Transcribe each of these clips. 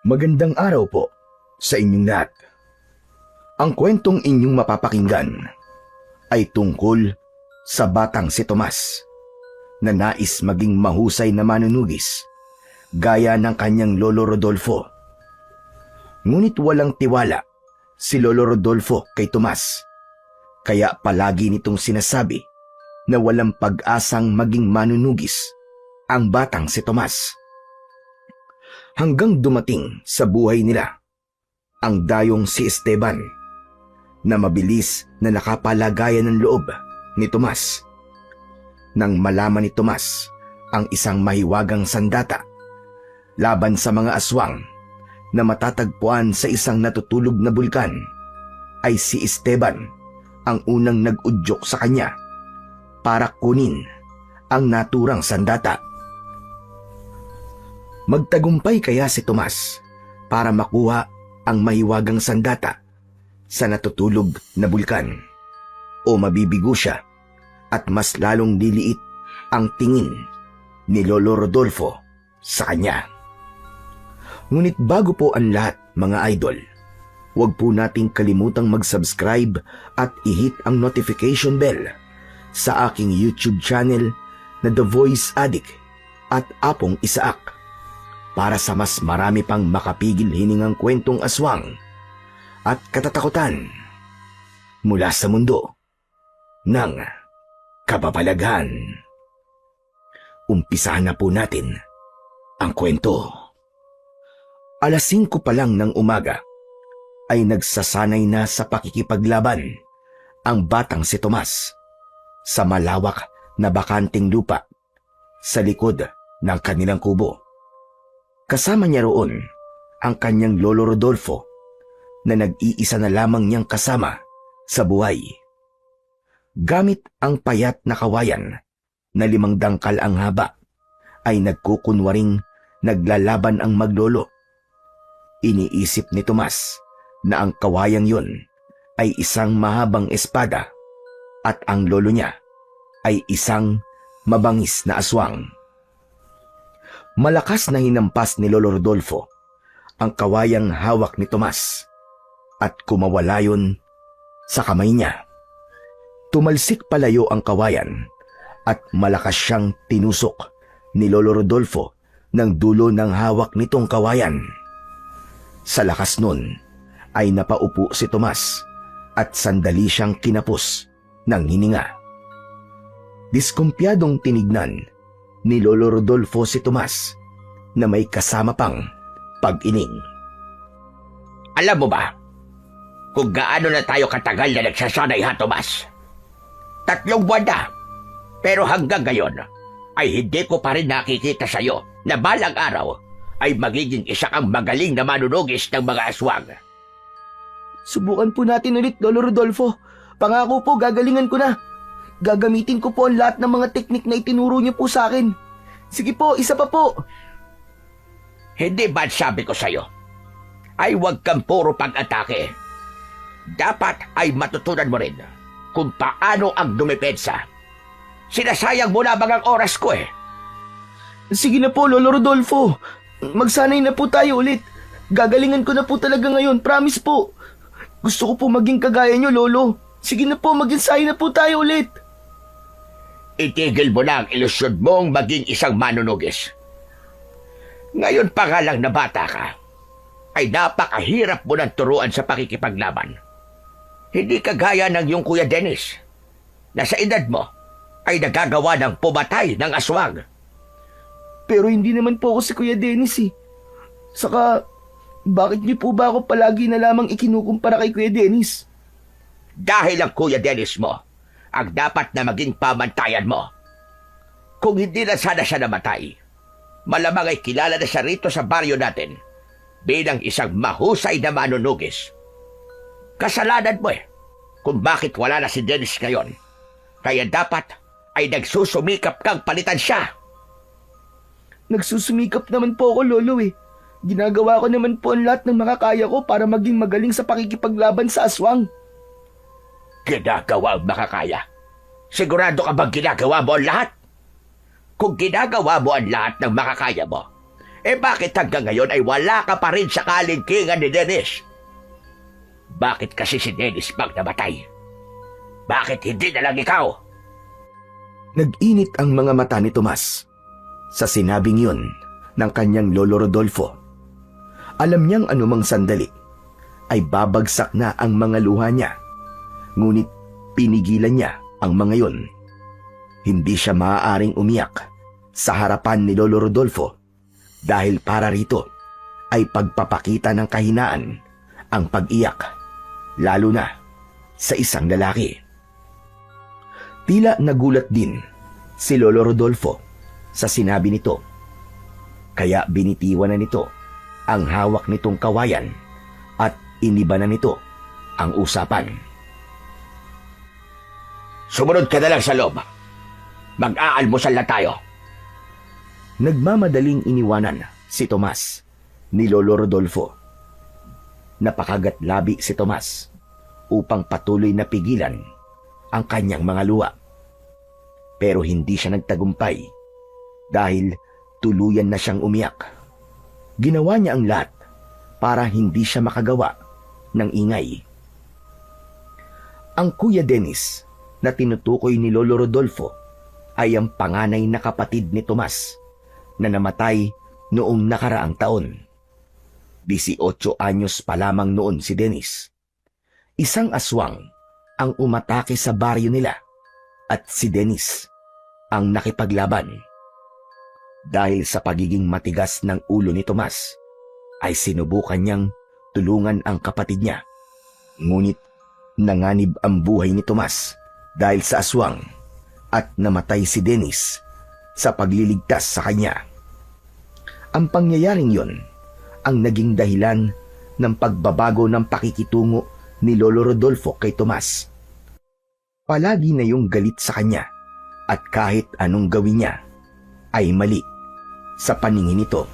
Magandang araw po sa inyong lahat. Ang kwentong inyong mapapakinggan ay tungkol sa batang si Tomas na nais maging mahusay na manunugis gaya ng kanyang lolo Rodolfo. Ngunit walang tiwala si lolo Rodolfo kay Tomas, kaya palagi nitong sinasabi na walang pag-asang maging manunugis ang batang si Tomas. Hanggang dumating sa buhay nila ang dayong si Esteban na mabilis na nakapalagayan ng loob ni Tomas. Nang malaman ni Tomas ang isang mahiwagang sandata laban sa mga aswang na matatagpuan sa isang natutulog na bulkan, ay si Esteban ang unang nag-udyok sa kanya para kunin ang naturang sandata. Magtagumpay kaya si Tomas para makuha ang mahiwagang sandata sa natutulog na bulkan, o mabibigo siya at mas lalong liliit ang tingin ni Lolo Rodolfo sa kanya? Ngunit bago po ang lahat, mga idol, huwag po nating kalimutang mag-subscribe at i-hit ang notification bell sa aking YouTube channel na The Voice Addict at Apong Isaak, para sa mas marami pang makapigil hiningang kwentong aswang at katatakutan mula sa mundo ng kababalaghan. Umpisahan na po natin ang kwento. 5:00 pa lang ng umaga ay nagsasanay na sa pakikipaglaban ang batang si Tomas sa malawak na bakanting lupa sa likod ng kanilang kubo. Kasama niya roon ang kanyang lolo Rodolfo na nag-iisa na lamang niyang kasama sa buhay. Gamit ang payat na kawayan na 5 dangkal ang haba, ay nagkukunwaring naglalaban ang maglolo. Iniisip ni Tomas na ang kawayang yun ay isang mahabang espada at ang lolo niya ay isang mabangis na aswang. Malakas na hinampas ni Lolo Rodolfo ang kawayang hawak ni Tomas at kumawala yun sa kamay niya. Tumalsik palayo ang kawayan at malakas siyang tinusok ni Lolo Rodolfo ng dulo ng hawak nitong kawayan. Sa lakas nun ay napaupo si Tomas at sandali siyang kinapos ng hininga. Diskumpiyadong tinignan ni Lolo Rodolfo si Tomas na may kasama pang pag-ining. Alam mo ba kung gaano na tayo katagal na nagsasanay, ha, Tomas? 3 buwan na, pero hanggang ngayon ay hindi ko pa rin nakikita sa'yo na balang araw ay magiging isa kang magaling na manunugis ng mga aswang. Subukan po natin ulit, Lolo Rodolfo. Pangako po, gagalingan ko na. Gagamitin ko po ang lahat ng mga teknik na itinuro niyo po sa akin. Sige po, isa pa po. Hindi ba sabi ko sa'yo ay huwag kang puro pag-atake? Dapat ay matutunan mo rin kung paano ang dumepensa. Sinasayang mo lamang ang oras ko eh. Sige na po, Lolo Rodolfo. Magsanay na po tayo ulit. Gagalingan ko na po talaga ngayon, promise po. Gusto ko po maging kagaya niyo, Lolo. Sige na po, mag-ensayo na po tayo ulit. Itigil mo na ang ilusyon mong maging isang manunugis. Ngayon pa nga lang na bata ka, ay napakahirap mo ng turuan sa pakikipaglaban. Hindi kagaya ng iyong Kuya Dennis, na sa edad mo ay nagagawa ng pumatay ng aswang. Pero hindi naman po ako si Kuya Dennis eh. Saka, bakit niyo po ba ako palagi na lamang ikinukumpara kay Kuya Dennis? Dahil ang Kuya Dennis mo ang dapat na maging pamantayan mo. Kung hindi na sana siya namatay, malamang ay kilala na siya rito sa baryo natin bilang isang mahusay na manunugis. Kasalanan mo eh kung bakit wala na si Dennis ngayon. Kaya dapat ay nagsusumikap kang palitan siya. Nagsusumikap naman po ako, Lolo eh. Ginagawa ko naman po ang lahat ng makakaya ko para maging magaling sa pakikipaglaban sa aswang. Ginagawa ang makakaya? Sigurado ka bang ginagawa mo ang lahat? Kung ginagawa mo ang lahat ng makakaya mo, bakit hanggang ngayon ay wala ka pa rin sa kalingkingan ni Dennis? Bakit kasi si Dennis bang namatay? Bakit hindi na lang ikaw? Nag-init ang mga mata ni Tomas sa sinabing yun ng kanyang lolo Rodolfo. Alam niyang anumang sandali ay babagsak na ang mga luha niya, ngunit pinigilan niya ang mga yun. Hindi siya maaaring umiyak sa harapan ni lolo Rodolfo dahil para rito ay pagpapakita ng kahinaan ang pag-iyak, lalo na sa isang lalaki. Tila nagulat din si lolo Rodolfo sa sinabi nito, kaya binitiwan na nito ang hawak nitong kawayan at iniba na nito ang usapan. Sumunod ka na lang sa loob. Mag-aalmusal na tayo. Nagmamadaling iniwanan si Tomas ni lolo Rodolfo. Napakagatlabi si Tomas upang patuloy na pigilan ang kanyang mga luha. Pero hindi siya nagtagumpay dahil tuluyan na siyang umiyak. Ginawa niya ang lahat para hindi siya makagawa ng ingay. Ang Kuya Dennis na tinutukoy ni lolo Rodolfo ay ang panganay na kapatid ni Tomas na namatay noong nakaraang taon. 18 anyos pa lamang noon si Dennis. Isang aswang ang umatake sa baryo nila at si Dennis ang nakipaglaban. Dahil sa pagiging matigas ng ulo ni Tomas, ay sinubukan niyang tulungan ang kapatid niya. Ngunit nanganib ang buhay ni Tomas dahil sa aswang at namatay si Dennis sa pagliligtas sa kanya. Ang pangyayaring yon ang naging dahilan ng pagbabago ng pakikitungo ni lolo Rodolfo kay Tomas. Palagi na yung galit sa kanya at kahit anong gawin niya ay mali sa paningin nito.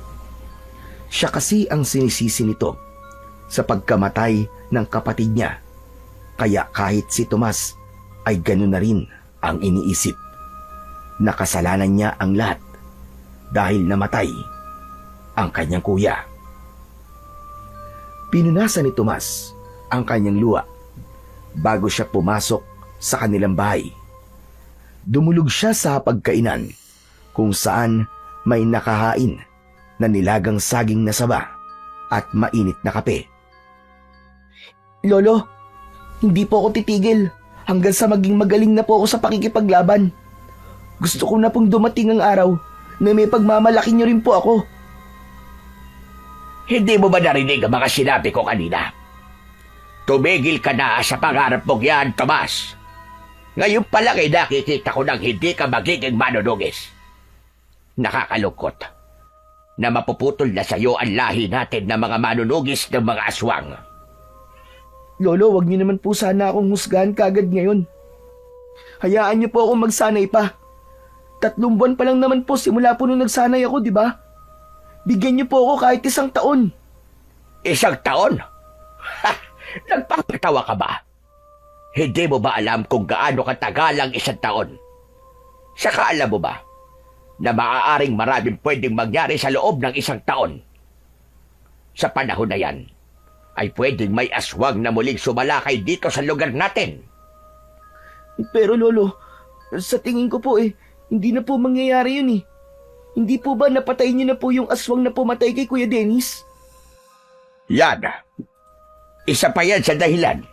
Siya kasi ang sinisisi nito sa pagkamatay ng kapatid niya, kaya kahit si Tomas ay ganoon na rin ang iniisip. Nakasalanan niya ang lahat dahil namatay ang kanyang kuya. Pinunasan ni Tomas ang kanyang luha bago siya pumasok sa kanilang bahay. Dumulog siya sa pagkainan kung saan may nakahain na nilagang saging na saba at mainit na kape. Lolo, hindi po ako titigil hanggang sa maging magaling na po ako sa pakikipaglaban. Gusto ko na pong dumating ang araw na may pagmamalaki niyo rin po ako. Hindi mo ba narinig ang mga sinabi ko kanina? Tumigil ka na sa pangarap mong yan, Tomas. Ngayon pa lang ay nakikita ko nang hindi ka magiging manunugis. Nakakalungkot na mapuputol na sa iyo ang lahi natin ng mga manunugis ng mga aswang. Lolo, wag niyo naman po sana akong husgahan kagad ngayon. Hayaan niyo po akong magsanay pa. 3 buwan pa lang naman po simula po nung nagsanay ako, di ba? Bigyan niyo po ako kahit 1 taon. 1 taon? Ha! Nagpapatawa ka ba? Hindi mo ba alam kung gaano katagal ang 1 taon? Saka alam mo ba na maaaring maraming pwedeng mangyari sa loob ng 1 taon? Sa panahon na yan, ay pwedeng may aswang na muling sumalakay dito sa lugar natin. Pero Lolo, sa tingin ko po hindi na po mangyayari yun . Hindi po ba napatay niyo na po yung aswang na pumatay kay Kuya Dennis? Yan. Isa pa yan sa dahilan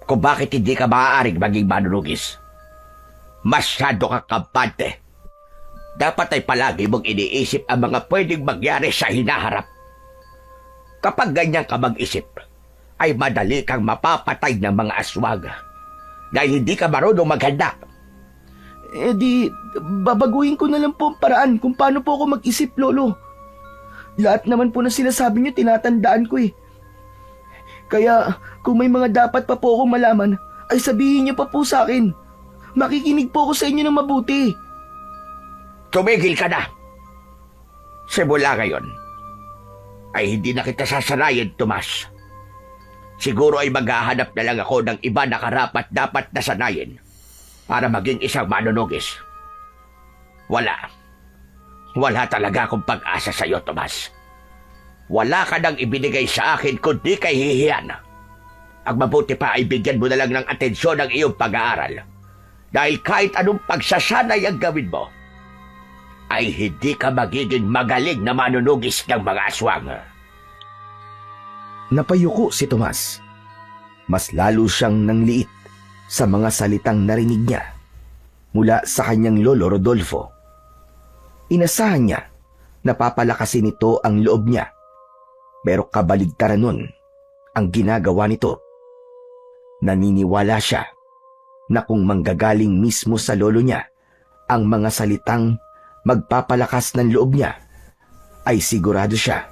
kung bakit hindi ka maaaring maging manunugis. Masyado ka kampante. Dapat ay palagi mong iniisip ang mga pwedeng mangyari sa hinaharap. Kapag ganyan ka mag-isip, ay madali kang mapapatay ng mga aswang dahil hindi ka marunong maghanda. Babaguhin ko na lang po ang paraan kung paano po ako mag-isip, Lolo. Lahat naman po na sinasabi niyo, tinatandaan ko . Kaya, kung may mga dapat pa po akong malaman, ay sabihin niyo pa po sa akin. Makikinig po ako sa inyo ng mabuti. Tumigil ka na! Simula ngayon, ay hindi na kita sasanayin, Tomas. Siguro ay maghahanap na lang ako ng iba na karapat-dapat na sanayin para maging isang manunugis. Wala. Wala talaga akong pag-asa sa iyo, Tomas. Wala ka nang ibinigay sa akin kundi kahihiyan. Ang mabuti pa ay bigyan mo na lang ng atensyon ang iyong pag-aaral. Dahil kahit anong pagsasanay ang gawin mo, ay hindi ka magiging magaling na manunugis ng mga aswang. Napayuko si Tomas. Mas lalo siyang nangliit sa mga salitang narinig niya mula sa kanyang lolo Rodolfo. Inasahan niya na papalakasin nito ang loob niya, pero kabaligtaran nun ang ginagawa nito. Naniniwala siya na kung manggagaling mismo sa lolo niya ang mga salitang magpapalakas ng loob niya, ay sigurado siya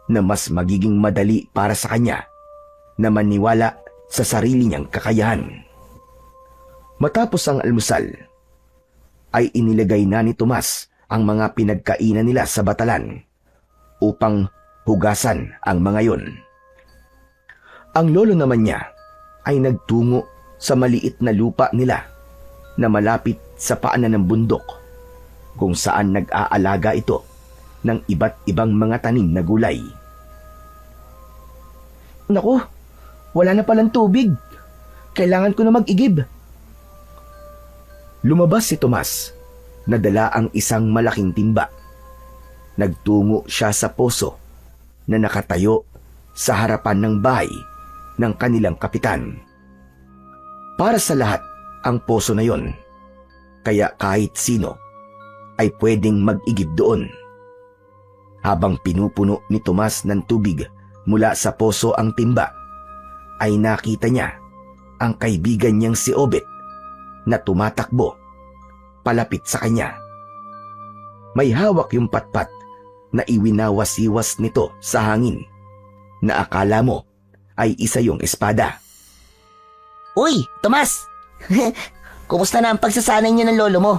na mas magiging madali para sa kanya na maniwala sa sarili niyang kakayahan. Matapos ang almusal, ay inilagay na ni Tomas ang mga pinagkainan nila sa batalan upang hugasan ang mga yon. Ang lolo naman niya ay nagtungo sa maliit na lupa nila na malapit sa paanan ng bundok, kung saan nag-aalaga ito ng iba't ibang mga tanim na gulay. Naku, wala na palang tubig. Kailangan ko na mag-igib. Lumabas si Tomas, nadala ang isang malaking timba. Nagtungo siya sa poso na nakatayo sa harapan ng bahay ng kanilang kapitan. Para sa lahat ang poso na yon, kaya kahit sino ay pwedeng mag-igib doon. Habang pinupuno ni Tomas ng tubig mula sa poso ang timba, ay nakita niya ang kaibigan niyang si Obet na tumatakbo palapit sa kanya. May hawak yung patpat na iwinawas-iwas nito sa hangin na akala mo ay isa yung espada. Uy, Tomas! Kumusta na ang pagsasanay niyo ng lolo mo?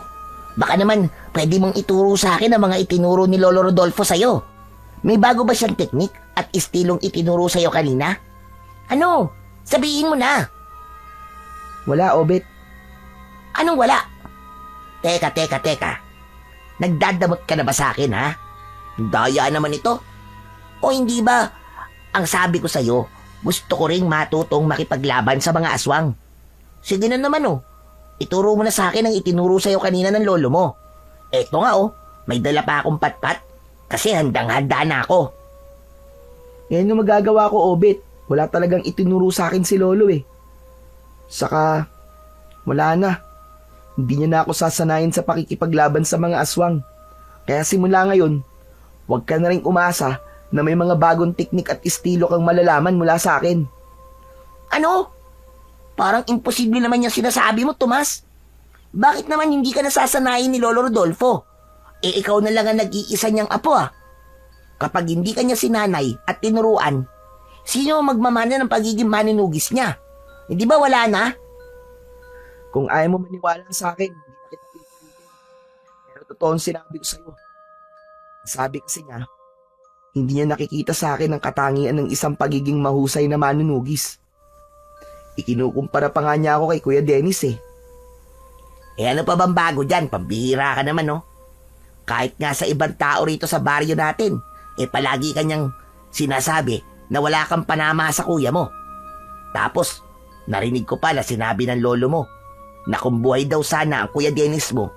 Baka naman pwede mong ituro sa akin ang mga itinuro ni Lolo Rodolfo sa'yo. May bago ba siyang teknik at istilong itinuro sa'yo kanina? Ano? Sabihin mo na! Wala, Obet. Anong wala? Teka. Nagdadamot ka na ba sa akin, ha? Daya naman ito. O hindi ba, ang sabi ko sa'yo, gusto ko ring matutong makipaglaban sa mga aswang. Sige na naman, oh. Ituro mo na sa akin ang itinuro sa'yo kanina ng lolo mo. Eto nga, oh. May dala pa akong patpat kasi handang-handa na ako. Yan yung magagawa ko, Obet. Wala talagang itinuro sa akin si lolo eh. Saka, wala na. Hindi niya na ako sasanayin sa pakikipaglaban sa mga aswang. Kaya simula ngayon, huwag ka na rin umasa na may mga bagong teknik at estilo kang malalaman mula sa akin. Ano? Parang imposible naman yung sinasabi mo, Tomas. Bakit naman hindi ka nasasanayin ni Lolo Rodolfo? Ikaw na lang ang nag-iisa niyang apo, ah. Kapag hindi ka niya sinanay at tinuruan, sino ang magmamana ng pagiging maninugis niya? Hindi ba wala na? Kung ayaw mo maniwala sa akin, hindi na kita pipilitin. Pero totoo ang sinabi ko sa'yo. Sabi kasi niya, hindi niya nakikita sa akin ang katangian ng isang pagiging mahusay na manunugis. Ikinukumpara pa nga niya ako kay Kuya Dennis eh. Ano pa bang bago dyan? Pambihira ka naman, no? Kahit nga sa ibang tao rito sa baryo natin, palagi kanyang sinasabi na wala kang panama sa kuya mo. Tapos, narinig ko pala sinabi ng lolo mo na kung buhay daw sana ang Kuya Dennis mo,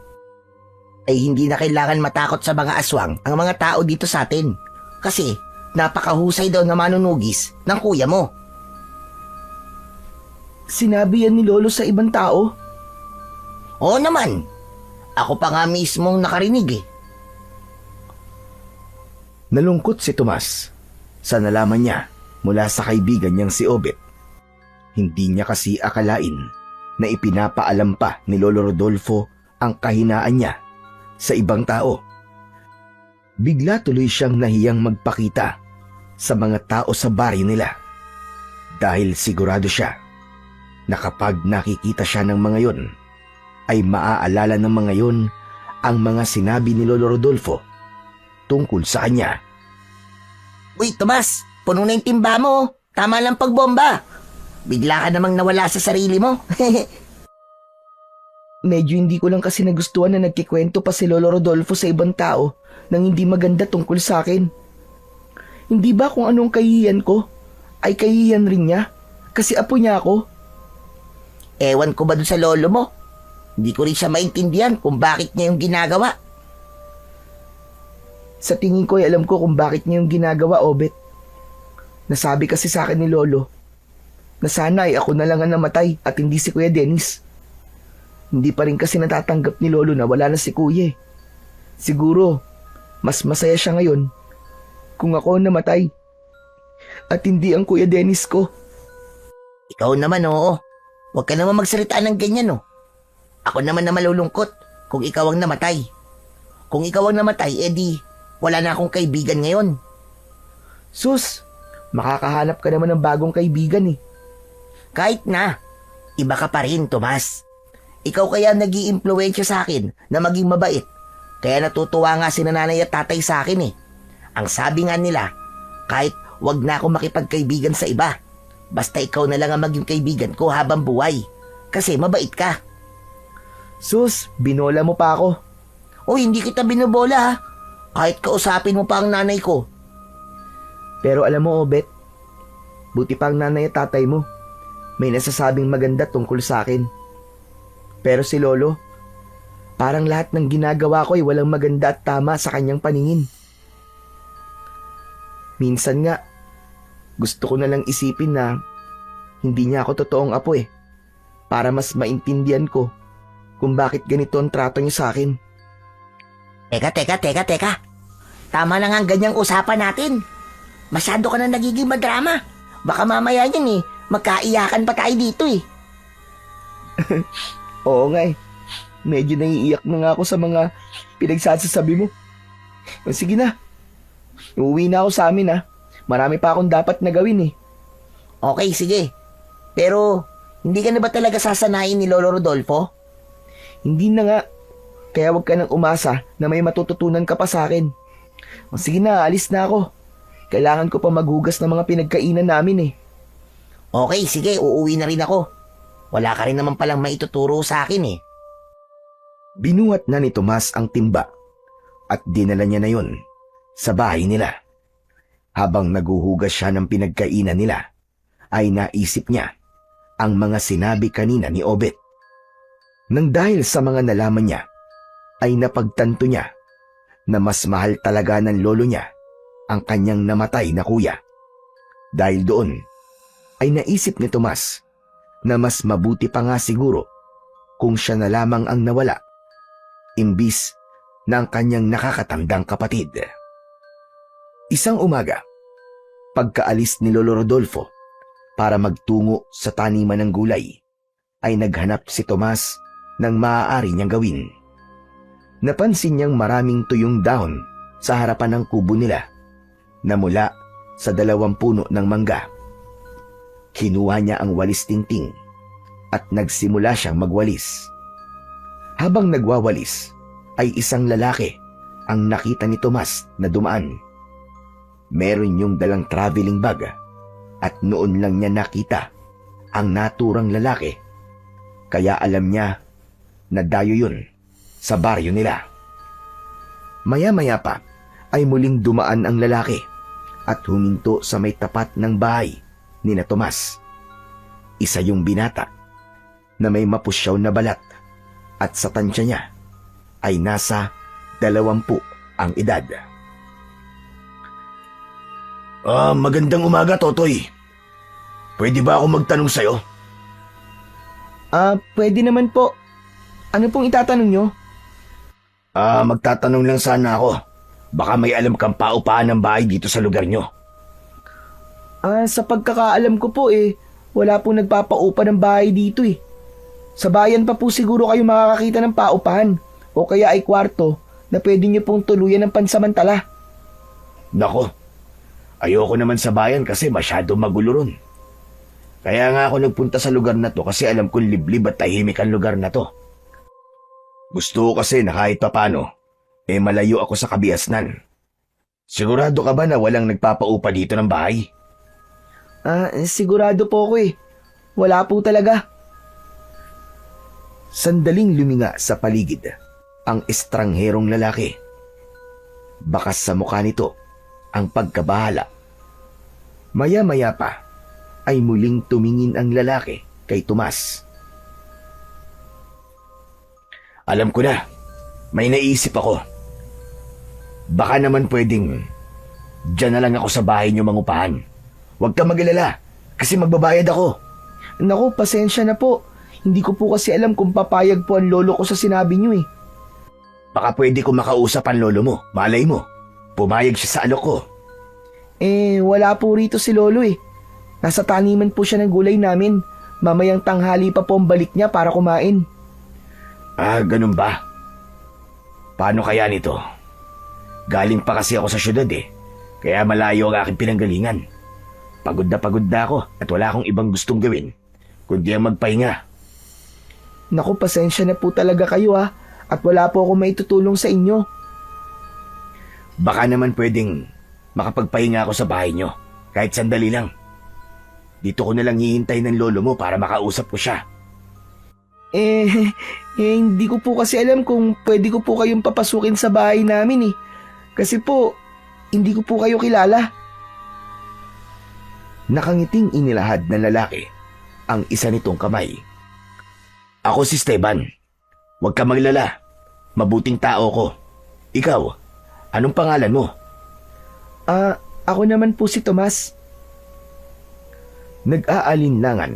ay hindi na kailangan matakot sa mga aswang ang mga tao dito sa atin. Kasi, napakahusay daw na manunugis ng kuya mo. Sinabi yan ni Lolo sa ibang tao? Oo naman. Ako pa nga mismong nakarinig eh. Nalungkot si Tomas sa nalaman niya mula sa kaibigan niyang si Obet. Hindi niya kasi akalain na ipinapaalam pa ni Lolo Rodolfo ang kahinaan niya sa ibang tao. Bigla tuloy siyang nahiyang magpakita sa mga tao sa baryo nila dahil sigurado siya na kapag nakikita siya ng mga yon, ay maaalala ng mga yon ang mga sinabi ni Lolo Rodolfo tungkol sa kanya. Uy, Tomas, puno na yung timba mo. Tama lang pagbomba. Bigla ka namang nawala sa sarili mo. Medyo hindi ko lang kasi nagustuhan na nagkikwento pa si Lolo Rodolfo sa ibang tao nang hindi maganda tungkol sa akin. Hindi ba kung anong kahihiyan ko, ay kahihiyan rin niya? Kasi apo niya ako. Ewan ko ba dun sa lolo mo? Hindi ko rin siya maintindihan kung bakit niya yung ginagawa. Sa tingin ko ay alam ko kung bakit niya yung ginagawa, Obet. Nasabi kasi sa akin ni Lolo na sana ay ako na lang ang namatay at hindi si Kuya Dennis. Hindi pa rin kasi natatanggap ni Lolo na wala na si Kuya. Siguro, mas masaya siya ngayon kung ako ang namatay at hindi ang Kuya Dennis ko. Ikaw naman, oo. Huwag ka naman magsalita ng ganyan, no. Ako naman na malulungkot kung ikaw ang namatay. Kung ikaw ang namatay, edi wala na akong kaibigan ngayon. Sus, makakahanap ka naman ng bagong kaibigan eh. Kahit na, iba ka pa rin, Tomas. Ikaw kaya nag-iimpluwensya sa akin na maging mabait. Kaya natutuwa nga si nanay at tatay sa akin eh. Ang sabi nga nila, kahit wag na ako makipagkaibigan sa iba. Basta ikaw na lang ang maging kaibigan ko habang buhay. Kasi mabait ka. Sus, binola mo pa ako. O hindi kita binobola ha. Kahit kausapin mo pa ang nanay ko. Pero alam mo, Obet, buti pa ang nanay at tatay mo. May nasasabing maganda tungkol sa akin. Pero si Lolo, parang lahat ng ginagawa ko ay walang maganda at tama sa kanyang paningin. Minsan nga, gusto ko na lang isipin na hindi niya ako totoong apo eh. Para mas maintindihan ko kung bakit ganito ang trato niya sa akin. Teka. Tama na nga ang ganyang usapan natin. Masyado ka na nagiging madrama. Baka mamaya yan magkaiyakan pa tayo dito eh. Oo nga eh. Medyo naiiyak na nga ako sa mga pinagsasasabi mo. Sige na. Uuwi na ako sa amin ha. Marami pa akong dapat na gawin eh. Okay, sige. Pero, hindi ka na ba talaga sasanayin ni Lolo Rodolfo? Hindi na nga. Kaya wag ka nang umasa na may matututunan ka pa sa akin. Sige na, alis na ako. Kailangan ko pa maghugas ng mga pinagkainan namin eh. Okay, sige. Uuwi na rin ako. Wala ka rin naman palang maituturo sa akin eh. Binuhat na ni Tomas ang timba at dinala niya na yun sa bahay nila. Habang naguhugas siya ng pinagkainan nila, ay naisip niya ang mga sinabi kanina ni Obet. Nang dahil sa mga nalaman niya, ay napagtanto niya na mas mahal talaga ng lolo niya ang kanyang namatay na kuya. Dahil doon, ay naisip ni Tomas na mas mabuti pa nga siguro kung siya na lamang ang nawala, imbis na ang kanyang nakakatandang kapatid. Isang umaga, pagkaalis ni Lolo Rodolfo para magtungo sa taniman ng gulay, ay naghanap si Tomas ng maaari niyang gawin. Napansin niyang maraming tuyong dahon sa harapan ng kubo nila na mula sa 2 puno ng mangga. Kinuha niya ang walis tingting at nagsimula siyang magwalis. Habang nagwawalis, ay isang lalaki ang nakita ni Tomas na dumaan. Meron yung dalang traveling bag at noon lang niya nakita ang naturang lalaki. Kaya alam niya na dayo yun sa baryo nila. Maya-maya pa ay muling dumaan ang lalaki at huminto sa may tapat ng bahay ni na Tomas. Isa yung binata na may mapusyaw na balat at sa tansya niya ay nasa 20 ang edad. Magandang umaga, Totoy. Pwede ba ako magtanong sa'yo? Pwede naman po. Ano pong itatanong nyo? Magtatanong lang sana ako. Baka may alam kang paupahan ng bahay dito sa lugar nyo. Sa pagkakaalam ko po wala pong nagpapaupa ng bahay dito eh. Sa bayan pa po siguro kayo makakakita ng paupahan o kaya ay kwarto na pwede nyo pong tuluyan ng pansamantala. Nako, ayoko naman sa bayan kasi masyado magulo ron. Kaya nga ako nagpunta sa lugar na to kasi alam kong liblib at tahimik ang lugar na to. Gusto ko kasi na kahit papano, malayo ako sa kabiasnan. Sigurado ka ba na walang nagpapaupa dito ng bahay? Sigurado po ako Wala po talaga. Sandaling luminga sa paligid ang estrangherong lalaki. Bakas sa mukha nito ang pagkabahala. Maya-maya pa ay muling tumingin ang lalaki kay Tomas. Alam ko na, may naisip ako. Baka naman pwedeng diyan na lang ako sa bahay niyo mangupahan. Huwag ka mag-alala kasi magbabayad ako. Naku, pasensya na po. Hindi ko po kasi alam kung papayag po ang lolo ko sa sinabi niyo eh. Baka pwede ko makausap ang lolo mo. Malay mo, pumayag siya sa alok ko. Wala po rito si lolo eh. Nasa taniman po siya ng gulay namin. Mamayang tanghali pa po ang balik niya para kumain. Ah, ganun ba? Paano kaya nito? Galing pa kasi ako sa syudad eh. Kaya malayo ang aking pinanggalingan. Pagod na ako at wala akong ibang gustong gawin kundi ang magpahinga. Naku, pasensya na po talaga kayo ha. At wala po ako maitutulong sa inyo. Baka naman pwedeng makapagpahinga ako sa bahay nyo. Kahit sandali lang. Dito ko nalang hihintay ng lolo mo para makausap ko siya. Hindi ko po kasi alam kung pwede ko po kayong papasukin sa bahay namin eh. Kasi po, hindi ko po kayo kilala. Nakangiting inilahad ng lalaki ang isa nitong kamay. Ako si Esteban. Huwag ka maglala. Mabuting tao ko. Ikaw, anong pangalan mo? Ako naman po si Tomas. Nag-aalinlangan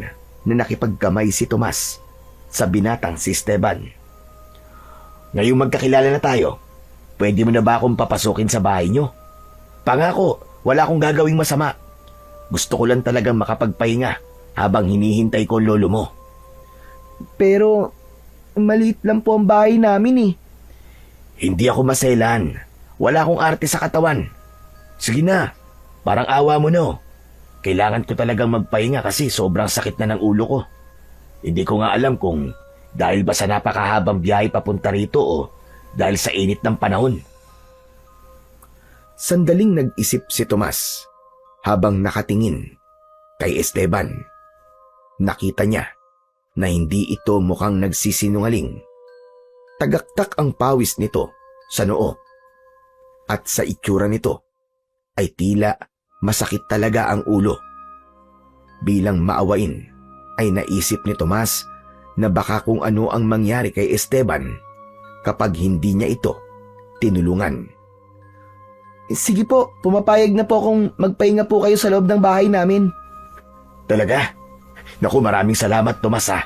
na nakipagkamay si Tomas sa binatang si Esteban. Ngayong magkakilala na tayo, pwede mo na ba akong papasukin sa bahay nyo? Pangako, wala akong gagawing masama. Gusto ko lang talagang makapagpahinga habang hinihintay ko ang lolo mo. Pero, maliit lang po ang bahay namin eh. Hindi ako maselan. Wala akong arte sa katawan. Sige na, parang awa mo no. Kailangan ko talagang magpahinga kasi sobrang sakit na ng ulo ko. Hindi ko nga alam kung dahil ba sa napakahabang biyahe papunta rito o dahil sa init ng panahon. Sandaling nag-isip si Tomas habang nakatingin kay Esteban. Nakita niya na hindi ito mukhang nagsisinungaling. Tagaktak ang pawis nito sa noo at sa itsura nito ay tila masakit talaga ang ulo. Bilang maawain ay naisip ni Tomas na baka kung ano ang mangyari kay Esteban kapag hindi niya ito tinulungan. Sige po, pumapayag na po kung magpahinga po kayo sa loob ng bahay namin. Talaga? Naku, maraming salamat Tomas ha.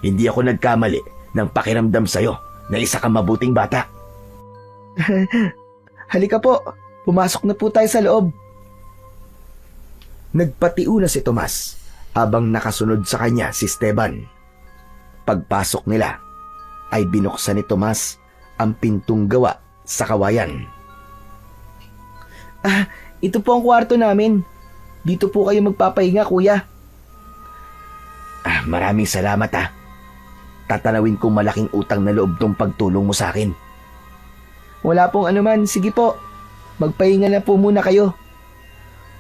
Hindi ako nagkamali ng pakiramdam sa'yo na isa kang mabuting bata. Halika po, pumasok na po tayo sa loob. Nagpatiu na si Tomas habang nakasunod sa kanya si Esteban. Pagpasok nila ay binuksan ni Tomas ang pintong gawa sa kawayan. Ito po ang kwarto namin. Dito po kayo magpapahinga, kuya. Maraming salamat ha. Tatanawin kong malaking utang na loob tong pagtulong mo sa akin. Wala pong anuman. Sige po, magpahinga na po muna kayo.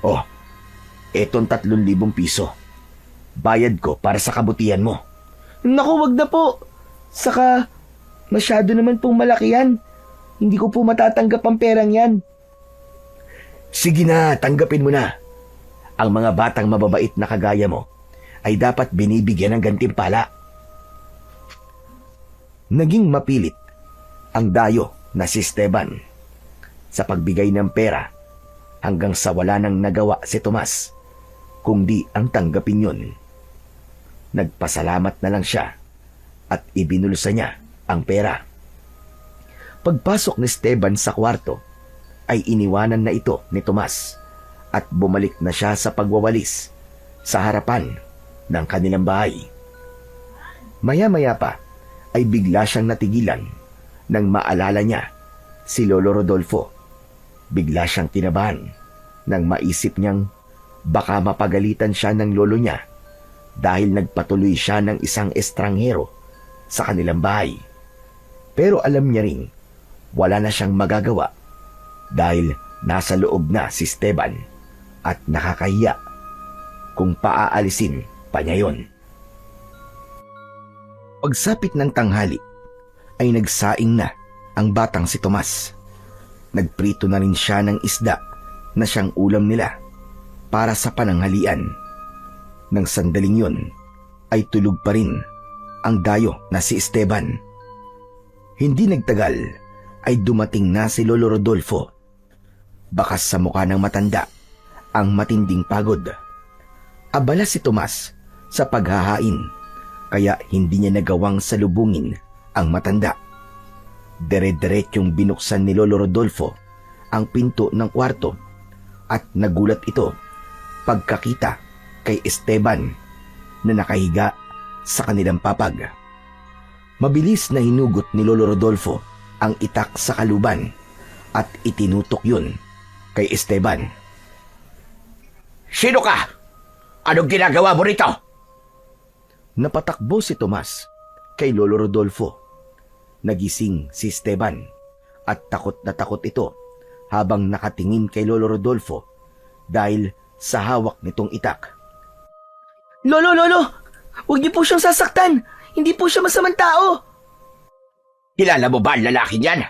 Oh, etong 3,000 piso. Bayad ko para sa kabutihan mo. Naku, wag na po. Saka, masyado naman pong malaki yan. Hindi ko po matatanggap ang perang yan. Sige na, tanggapin mo na. Ang mga batang mababait na kagaya mo ay dapat binibigyan ng gantimpala. Naging mapilit ang dayo na si Esteban sa pagbigay ng pera hanggang sa wala nang nagawa si Tomas kundi ang tanggapin yun. Nagpasalamat na lang siya at ibinulsa niya ang pera. Pagpasok ni Esteban sa kwarto ay iniwanan na ito ni Tomas at bumalik na siya sa pagwawalis sa harapan ng kanilang bahay. Maya-maya pa ay bigla siyang natigilan nang maalala niya si Lolo Rodolfo. Bigla siyang kinabahan nang maisip niyang baka mapagalitan siya ng lolo niya dahil nagpatuloy siya ng isang estranghero sa kanilang bahay. Pero alam niya ring wala na siyang magagawa dahil nasa loob na si Esteban at nakakahiya kung paaalisin pa niya yon. Pagsapit ng tanghali, ay nagsaing na ang batang si Tomas. Nagprito na rin siya ng isda na siyang ulam nila para sa pananghalian. Nang sandaling yun, ay tulog pa rin ang dayo na si Esteban. Hindi nagtagal, ay dumating na si Lolo Rodolfo. Bakas sa mukha ng matanda ang matinding pagod. Abala si Tomas sa paghahain, kaya hindi niya nagawang salubungin ang matanda. Dire-diretsong binuksan ni Lolo Rodolfo ang pinto ng kwarto at nagulat ito pagkakita kay Esteban na nakahiga sa kanilang papag. Mabilis na hinugot ni Lolo Rodolfo ang itak sa kaluban at itinutok yun kay Esteban. Sino ka? Anong ginagawa mo rito? Napatakbo si Tomas kay Lolo Rodolfo. Nagising si Esteban at takot na takot ito habang nakatingin kay Lolo Rodolfo dahil sa hawak nitong itak. Lolo! Huwag niyo po siyang sasaktan! Hindi po siya masamang tao! Kilala mo ba ang lalaking yan?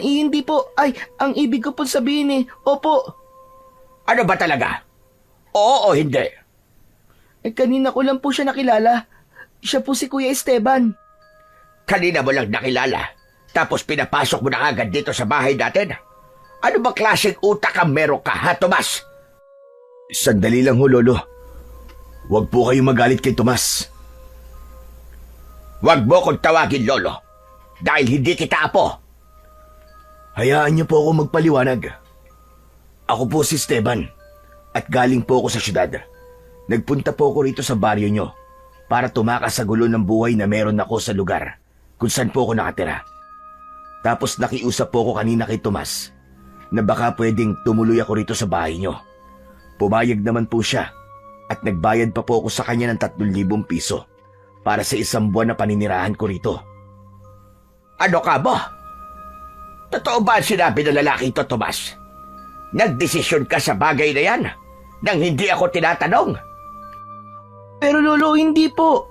Hindi po. Ay, ang ibig ko po sabihin opo. Ano ba talaga? Oo o hindi? Kanina ko lang po siya nakilala. Siya po si Kuya Esteban. Kanina mo lang nakilala, tapos pinapasok mo na agad dito sa bahay natin? Ano ba klaseng utak ang meron ka, ha, Tomas? Sandali lang ho, Lolo. Huwag po kayong magalit kay Tomas. Huwag mo kong tawagin, Lolo, dahil hindi kita apo. Hayaan niyo po ako magpaliwanag. Ako po si Esteban at galing po ako sa syudad. Nagpunta po ako rito sa baryo nyo para tumakas sa gulo ng buhay na meron ako sa lugar kung saan po ako nakatira. Tapos nakiusap po ako kanina kay Tomas na baka pwedeng tumuloy ako rito sa bahay nyo. Pumayag naman po siya at nagbayad pa po ako sa kanya ng 3,000 piso para sa isang buwan na paninirahan ko rito. Ano ka ba? Totoo ba ang sinabi ng lalaki ito, Tomas? Nagdesisyon ka sa bagay na yan nang hindi ako tinatanong? Pero Lolo, hindi po.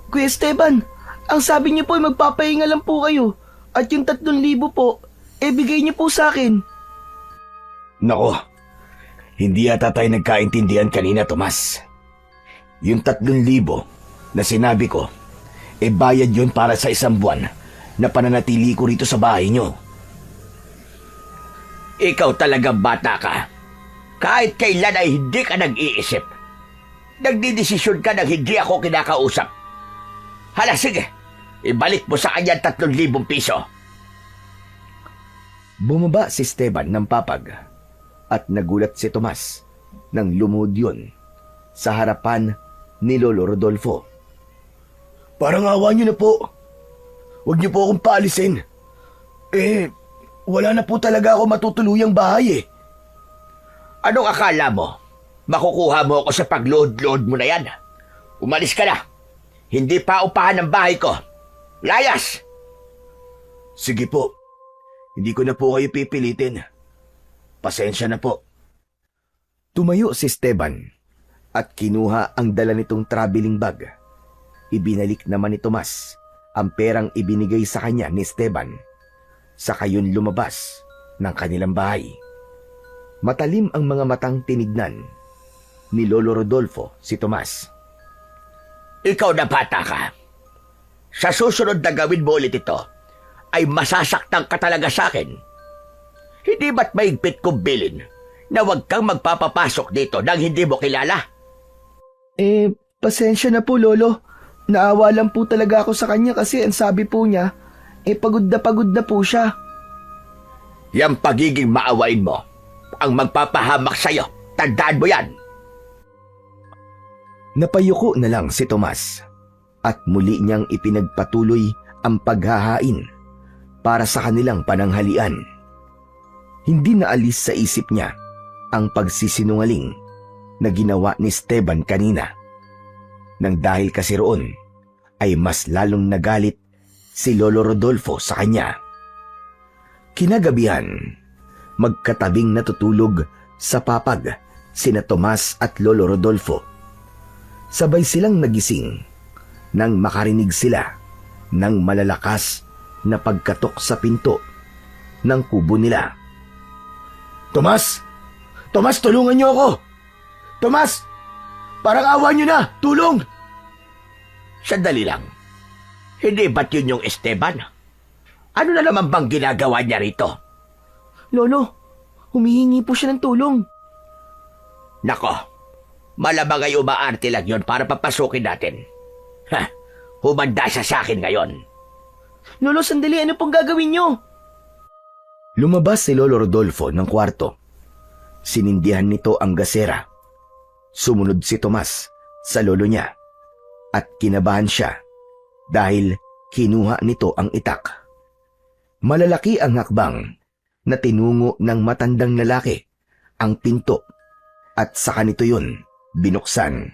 Kuya Esteban, ang sabi niyo po ay magpapahinga lang po kayo. At yung 3,000 po, bigay niyo po sa akin. Nako, hindi yata tayo nagkaintindihan kanina, Tomas. Yung 3,000 na sinabi ko, bayad yun para sa isang buwan na pananatili ko rito sa bahay nyo. Ikaw talagang bata ka. Kahit kailan ay hindi ka nag-iisip. Nagdidesisyon ka nang hindi ako kinakausap. Hala, sige, ibalik mo sa kanya 3,000 piso. Bumaba si Esteban ng papag at nagulat si Tomas nang lumuhod yun sa harapan ni Lolo Rodolfo. Parang awa niyo na po. Huwag niyo po akong paalisin. Wala na po talaga ako matutuluyang bahay. Anong akala mo? Makukuha mo ako sa pagload-load mo na yan. Umalis ka na. Hindi pa upahan ng bahay ko. Layas! Sige po. Hindi ko na po kayo pipilitin. Pasensya na po. Tumayo si Esteban at kinuha ang dala nitong traveling bag. Ibinalik naman ni Tomas ang perang ibinigay sa kanya ni Esteban. Saka yun lumabas ng kanilang bahay. Matalim ang mga matang tinignan ni Lolo Rodolfo si Tomas. Ikaw na bata ka. Sa susunod na gawin mo ulit ito, ay masasaktan ka talaga sa akin. Hindi ba't maigpit kong bilin na huwag kang magpapapasok dito nang hindi mo kilala? Pasensya na po, Lolo. Naawa lang po talaga ako sa kanya kasi ang sabi po niya, pagod na po siya. Yang pagiging maawain mo ang magpapahamak sa'yo. Tandaan mo yan. Napayuko na lang si Tomas at muli niyang ipinagpatuloy ang paghahain para sa kanilang pananghalian. Hindi naalis sa isip niya ang pagsisinungaling na ginawa ni Esteban kanina. Nang dahil kasi roon ay mas lalong nagalit si Lolo Rodolfo sa kanya. Kinagabihan, magkatabing natutulog sa papag sina Tomas at Lolo Rodolfo. Sabay silang nagising nang makarinig sila ng malalakas na pagkatok sa pinto ng kubo nila. Tomas! Tomas, tulungan niyo ako! Tomas! Parang awa niyo na! Tulong! Sandali lang. Hindi ba't yun yung Esteban? Ano na naman bang ginagawa niya rito? Lolo, humihingi po siya ng tulong. Nako, malamang ay umaarte lang yun para papasukin natin. Humanda siya sa akin ngayon. Lolo, sandali, ano pong gagawin niyo? Lumabas si Lolo Rodolfo ng kwarto. Sinindihan nito ang gasera. Sumunod si Tomas sa lolo niya at kinabahan siya dahil kinuha nito ang itak. Malalaki ang hakbang na tinungo ng matandang lalaki ang pinto at saka nito yun binuksan.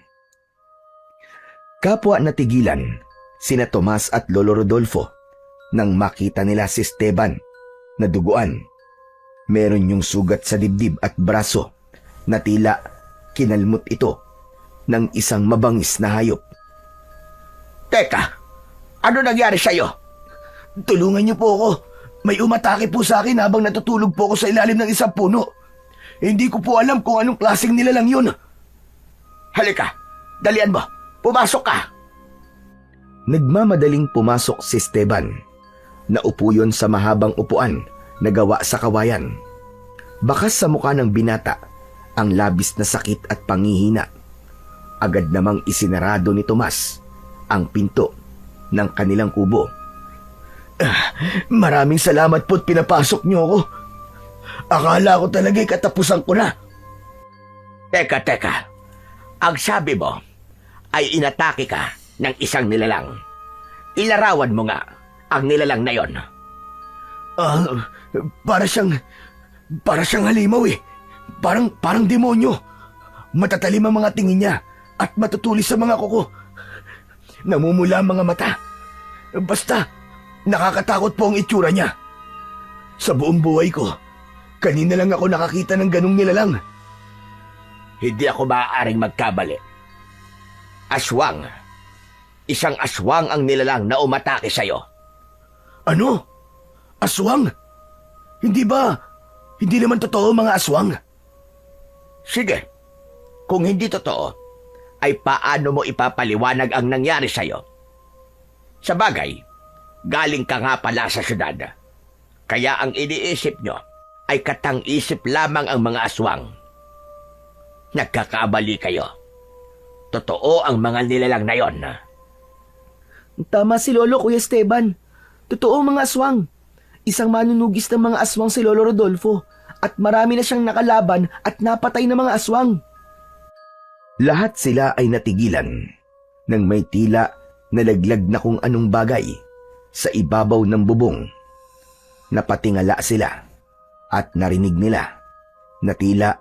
Kapwa natigilan sina Tomas at Lolo Rodolfo nang makita nila si Esteban na duguan. Meron yung sugat sa dibdib at braso na tila kinalmot ito ng isang mabangis na hayop. Teka, ano nangyari sa'yo? Tulungan niyo po ako. May umatake po sa akin habang natutulog po ako sa ilalim ng isang puno. Hindi ko po alam kung anong klaseng nilalang yun. Halika, dalian mo. Pumasok ka. Nagmamadaling pumasok si Esteban. Naupo yun sa mahabang upuan na gawa sa kawayan. Bakas sa mukha ng binata ang labis na sakit at pangihina. Agad namang isinarado ni Tomas ang pinto ng kanilang kubo. Maraming salamat po't pinapasok niyo ako. Akala ko talaga'y katapusan ko na. Teka. Ang sabi mo ay inatake ka ng isang nilalang. Ilarawan mo nga ang nilalang na yon. Para siyang halimaw eh. Parang demonyo. Matatalim ang mga tingin niya at matutulis sa mga kuko. Namumula ang mga mata. Basta, nakakatakot po ang itsura niya. Sa buong buhay ko, kanina lang ako nakakita ng ganung nilalang. Hindi ako maaaring magkabali. Aswang. Isang aswang ang nilalang na umatake sa'yo. Ano? Aswang? Hindi naman totoo mga aswang? Sige. Kung hindi totoo, ay paano mo ipapaliwanag ang nangyari sa'yo? Sa bagay, galing ka nga pala sa syudad. Kaya ang iniisip nyo ay katang-isip lamang ang mga aswang. Nagkakabali kayo. Totoo ang mga nilalang na yon. Tama si Lolo, Kuya Esteban. Totoo ang mga aswang. Isang manunugis ng mga aswang si Lolo Rodolfo at marami na siyang nakalaban at napatay na mga aswang. Lahat sila ay natigilan nang may tila nalaglag na kung anong bagay sa ibabaw ng bubong. Napatingala sila at narinig nila na tila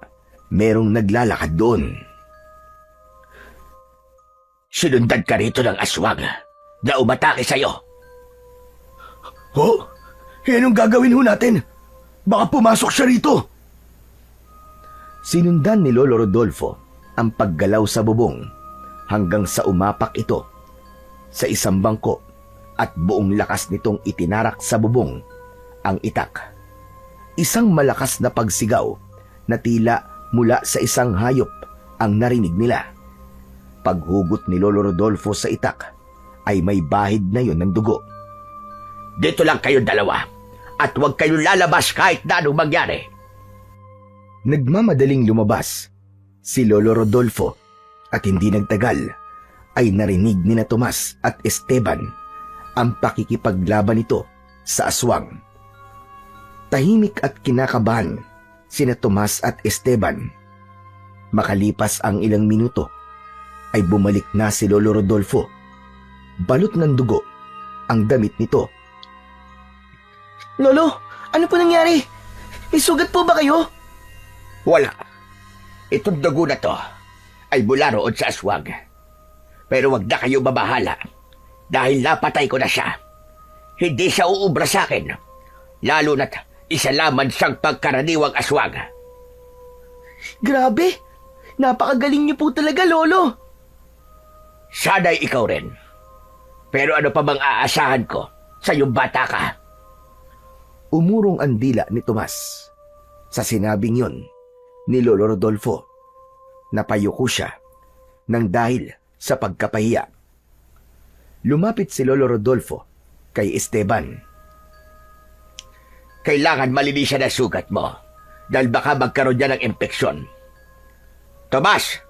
merong naglalakad doon. Sinundan ka rito ng aswang na umatake sa'yo. Ho? Anong gagawin ho natin? Baka pumasok siya rito. Sinundan ni Lolo Rodolfo ang paggalaw sa bubong hanggang sa umapak ito sa isang bangko at buong lakas nitong itinarak sa bubong ang itak. Isang malakas na pagsigaw na tila mula sa isang hayop ang narinig nila. Paghugot ni Lolo Rodolfo sa itak ay may bahid na yon ng dugo. Dito lang kayong dalawa at huwag kayong lalabas kahit na anong mangyari. Nagmamadaling lumabas si Lolo Rodolfo at hindi nagtagal ay narinig ni na Tomas at Esteban ang pakikipaglaban nito sa aswang. Tahimik at kinakabahan sina Tomas at Esteban. Makalipas ang ilang minuto ay bumalik na si Lolo Rodolfo. Balot ng dugo ang damit nito. Lolo, ano po nangyari? May sugat po ba kayo? Wala. Itong dugo na to ay mula roon sa aswang. Pero wag na kayo mabahala dahil napatay ko na siya. Hindi siya uubra sa akin, lalo na't isa lamang siyang pagkaraniwang aswang. Grabe! Napakagaling niyo po talaga, Lolo! Sana'y ikaw rin. Pero ano pa bang aasahan ko sa iyong bata ka? Umurong ang dila ni Tomas. Sa sinabing yon ni Lolo Rodolfo, napayuko siya nang dahil sa pagkapahiya. Lumapit si Lolo Rodolfo kay Esteban. Kailangan malinisan ang sugat mo dahil baka magkaroon niya ng impeksyon. Tomas,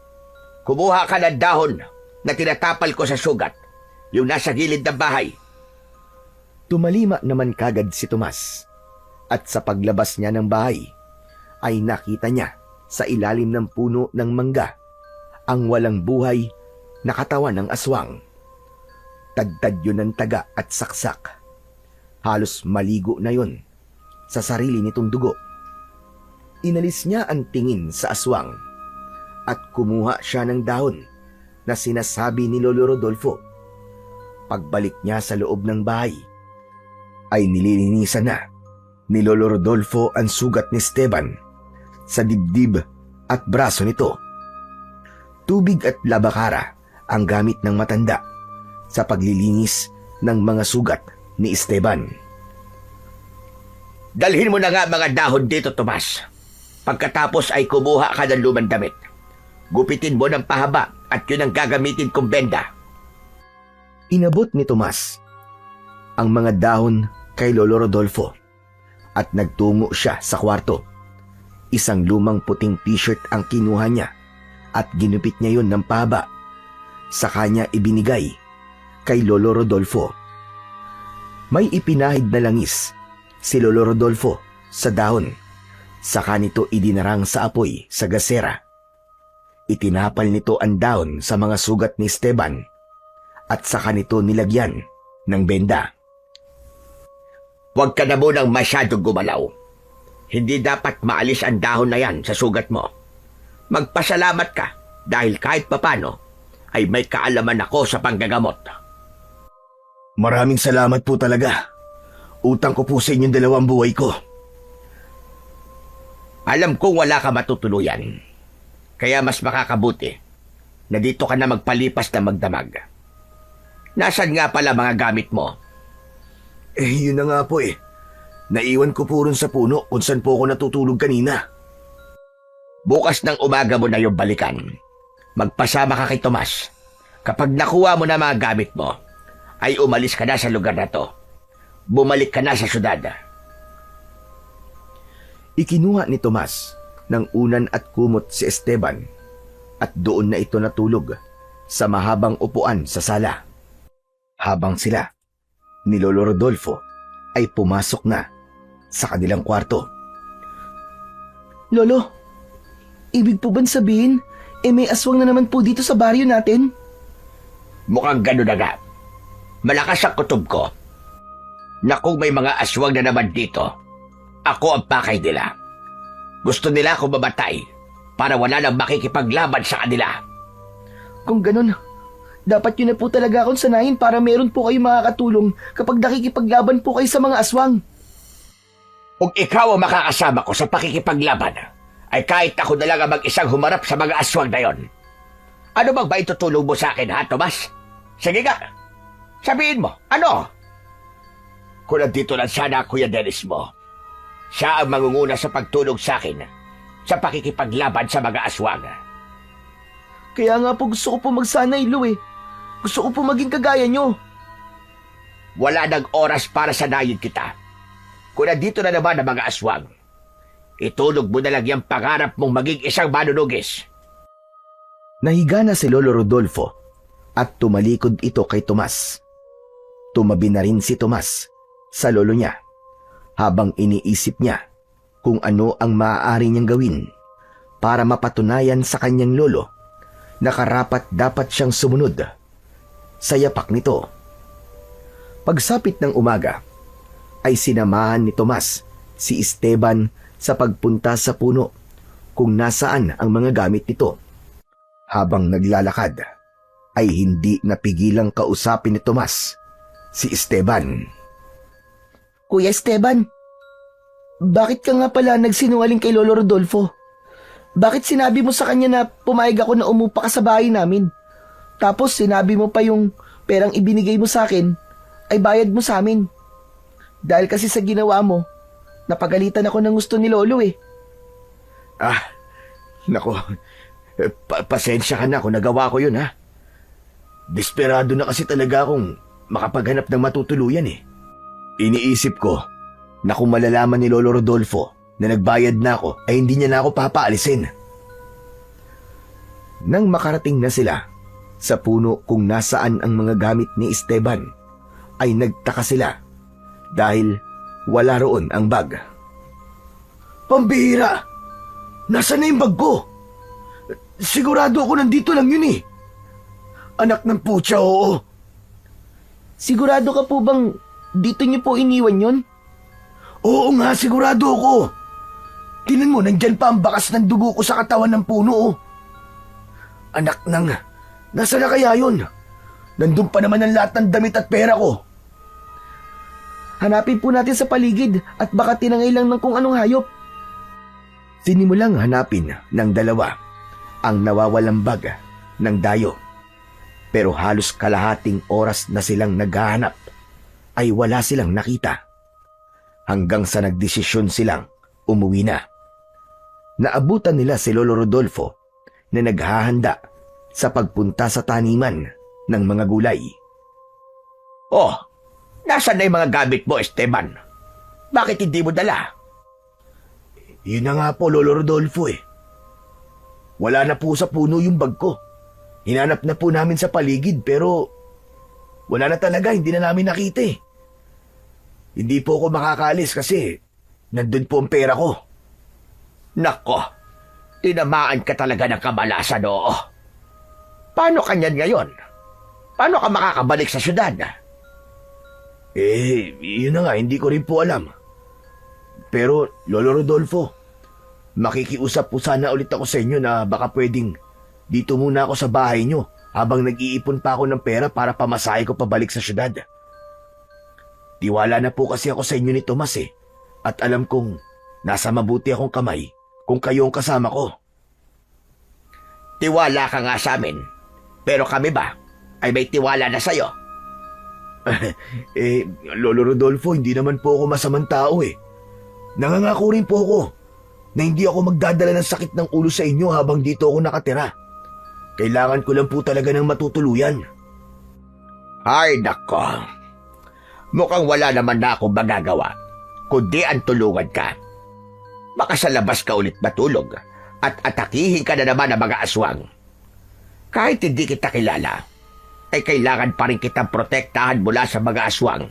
kumuha ka ng dahon na tinatapal ko sa sugat, yung nasa gilid ng bahay. Tumalima naman kagad si Tomas at sa paglabas niya ng bahay ay nakita niya sa ilalim ng puno ng mangga ang walang buhay na katawan ng aswang. Tadtad yun ng taga at saksak. Halos maligo na yun sa sarili nitong dugo. Inalis niya ang tingin sa aswang at kumuha siya ng dahon na sinasabi ni Lolo Rodolfo. Pagbalik niya sa loob ng bahay, ay nililinisan na ni Lolo Rodolfo ang sugat ni Esteban sa dibdib at braso nito. Tubig at labakara ang gamit ng matanda sa paglilinis ng mga sugat ni Esteban. Dalhin mo na nga mga dahon dito, Tomas. Pagkatapos ay kumuha ka ng lumang damit. Gupitin mo ng pahaba at yun ang gagamitin kong benda. Inabot ni Tomas ang mga dahon kay Lolo Rodolfo at nagtungo siya sa kwarto. Isang lumang puting t-shirt ang kinuha niya at ginupit niya yun ng pahaba. Sa kanya ibinigay kay Lolo Rodolfo. May ipinahid na langis si Lolo Rodolfo sa dahon. Saka nito idinarang sa apoy sa gasera. Itinapal nito ang dahon sa mga sugat ni Esteban at saka nito nilagyan ng benda. Huwag ka na munang masyadong gumalaw. Hindi dapat maalis ang dahon na yan sa sugat mo. Magpasalamat ka dahil kahit papano ay may kaalaman ako sa panggagamot. Maraming salamat po talaga. Utang ko po sa inyong dalawang buhay ko. Alam kong wala ka matutuluyan. Kaya mas makakabuti na dito ka na magpalipas na magdamag. Nasaan nga pala mga gamit mo? Yun na nga po eh. Naiwan ko po rin sa puno kung saan po ako natutulog kanina. Bukas ng umaga mo na yung balikan. Magpasama ka kay Tomas. Kapag nakuha mo na mga gamit mo, ay umalis ka na sa lugar na to. Bumalik ka na sa syudad. Ikinuha ni Tomas ng unan at kumot si Esteban at doon na ito natulog sa mahabang upuan sa sala. Habang sila ni Lolo Rodolfo ay pumasok na sa kanilang kwarto. Lolo, ibig po bang sabihin, may aswang na naman po dito sa baryo natin? Mukhang gano'n na nga. Malakas ang kutob ko na kung may mga aswang na naman dito, ako ang pakay nila. Gusto nila akong mamatay para wala nang makikipaglaban sa kanila. Kung ganun, dapat yun na po talaga akong sanayin para meron po kayo makakatulong kapag nakikipaglaban po kayo sa mga aswang. Kung ikaw ang makakasama ko sa pakikipaglaban, ay kahit ako na lang ang mag-isang humarap sa mga aswang na yon. Ano bang ba itutulong mo sa akin, ha, Tomas? Sige nga, sabihin mo, ano? Kung nandito lang sana Kuya Dennis mo, siya ang mangunguna sa pagtulong sa akin sa pakikipaglaban sa mga aswang. Kaya nga po gusto ko po magsanay, Lo eh. Gusto ko po maging kagaya nyo. Wala nang oras para sanayin kita. Kung nandito na naman ang mga aswang, itulog mo na lang yung pangarap mong maging isang manunugis. Nahiga na si Lolo Rodolfo at tumalikod ito kay Tomas. Tumabi na rin si Tomas sa lolo niya habang iniisip niya kung ano ang maaari niyang gawin para mapatunayan sa kanyang lolo na karapat dapat siyang sumunod sa yapak nito. Pagsapit ng umaga, ay sinamahan ni Tomas si Esteban sa pagpunta sa puno kung nasaan ang mga gamit nito. Habang naglalakad, ay hindi napigilang kausapin ni Tomas si Esteban. Kuya Esteban, bakit ka nga pala nagsinungaling kay Lolo Rodolfo? Bakit sinabi mo sa kanya na pumayag ako na umupa ka sa bahay namin? Tapos sinabi mo pa yung perang ibinigay mo sa akin ay bayad mo sa amin. Dahil kasi sa ginawa mo, napagalitan ako ng gusto ni Lolo eh. Nako, pasensya ka na kung nagawa ko yun, ha? Desperado na kasi talaga akong makapaghanap ng matutuluyan eh. Iniisip ko na kung malalaman ni Lolo Rodolfo na nagbayad na ako ay hindi niya na ako papaalisin. Nang makarating na sila sa puno kung nasaan ang mga gamit ni Esteban, ay nagtaka sila dahil wala roon ang bag. Pambihira! Nasaan na yung bag ko? Sigurado ako nandito lang yun eh. Anak ng putya, oo. Sigurado ka po bang dito niyo po iniwan yon? Oo nga, sigurado ako. Tingnan mo, nandyan pa ang bakas ng dugo ko sa katawan ng puno, oh. Anak ng... Nasa na kaya yun? Nandun pa naman ang lahat ng damit at pera ko. Hanapin po natin sa paligid at baka tinangay lang ng kung anong hayop. Sinimulang hanapin ng dalawa ang nawawalang bag ng dayo. Pero halos kalahating oras na silang naghahanap ay wala silang nakita. Hanggang sa nagdesisyon silang umuwi na. Naabutan nila si Lolo Rodolfo na naghahanda sa pagpunta sa taniman ng mga gulay. Oh, nasaan na yung mga gamit mo, Esteban? Bakit hindi mo dala? Yun na nga po, Lolo Rodolfo eh. Wala na po sa puno yung bag ko. Hinanap na po namin sa paligid pero wala na talaga, hindi na namin nakita eh. Hindi po ako makakaalis kasi nandun po ang pera ko. Nako, tinamaan ka talaga ng kamalasan, oo. Paano kanyan ngayon? Paano ka makakabalik sa syudad? Yun na nga, hindi ko rin po alam. Pero, Lolo Rodolfo, makikiusap po sana ulit ako sa inyo na baka pwedeng dito muna ako sa bahay nyo habang nag-iipon pa ako ng pera para pamasahe ko pabalik sa syudad. Tiwala na po kasi ako sa inyo ni Tomas eh, at alam kong nasa mabuti akong kamay kung kayo ang kasama ko. Tiwala ka nga sa amin, pero kami ba ay may tiwala na sa'yo? Lolo Rodolfo, hindi naman po ako masamang tao eh. Nangangako rin po ako na hindi ako magdadala ng sakit ng ulo sa inyo habang dito ako nakatira. Kailangan ko lang po talaga ng matutuluyan. Ay nako, mukhang wala naman na akong magagawa, kundi ang tulungan ka. Baka sa labas ka ulit matulog at atakihin ka na naman ng mga aswang. Kahit hindi kita kilala, ay kailangan pa rin kitang protektahan mula sa mga aswang.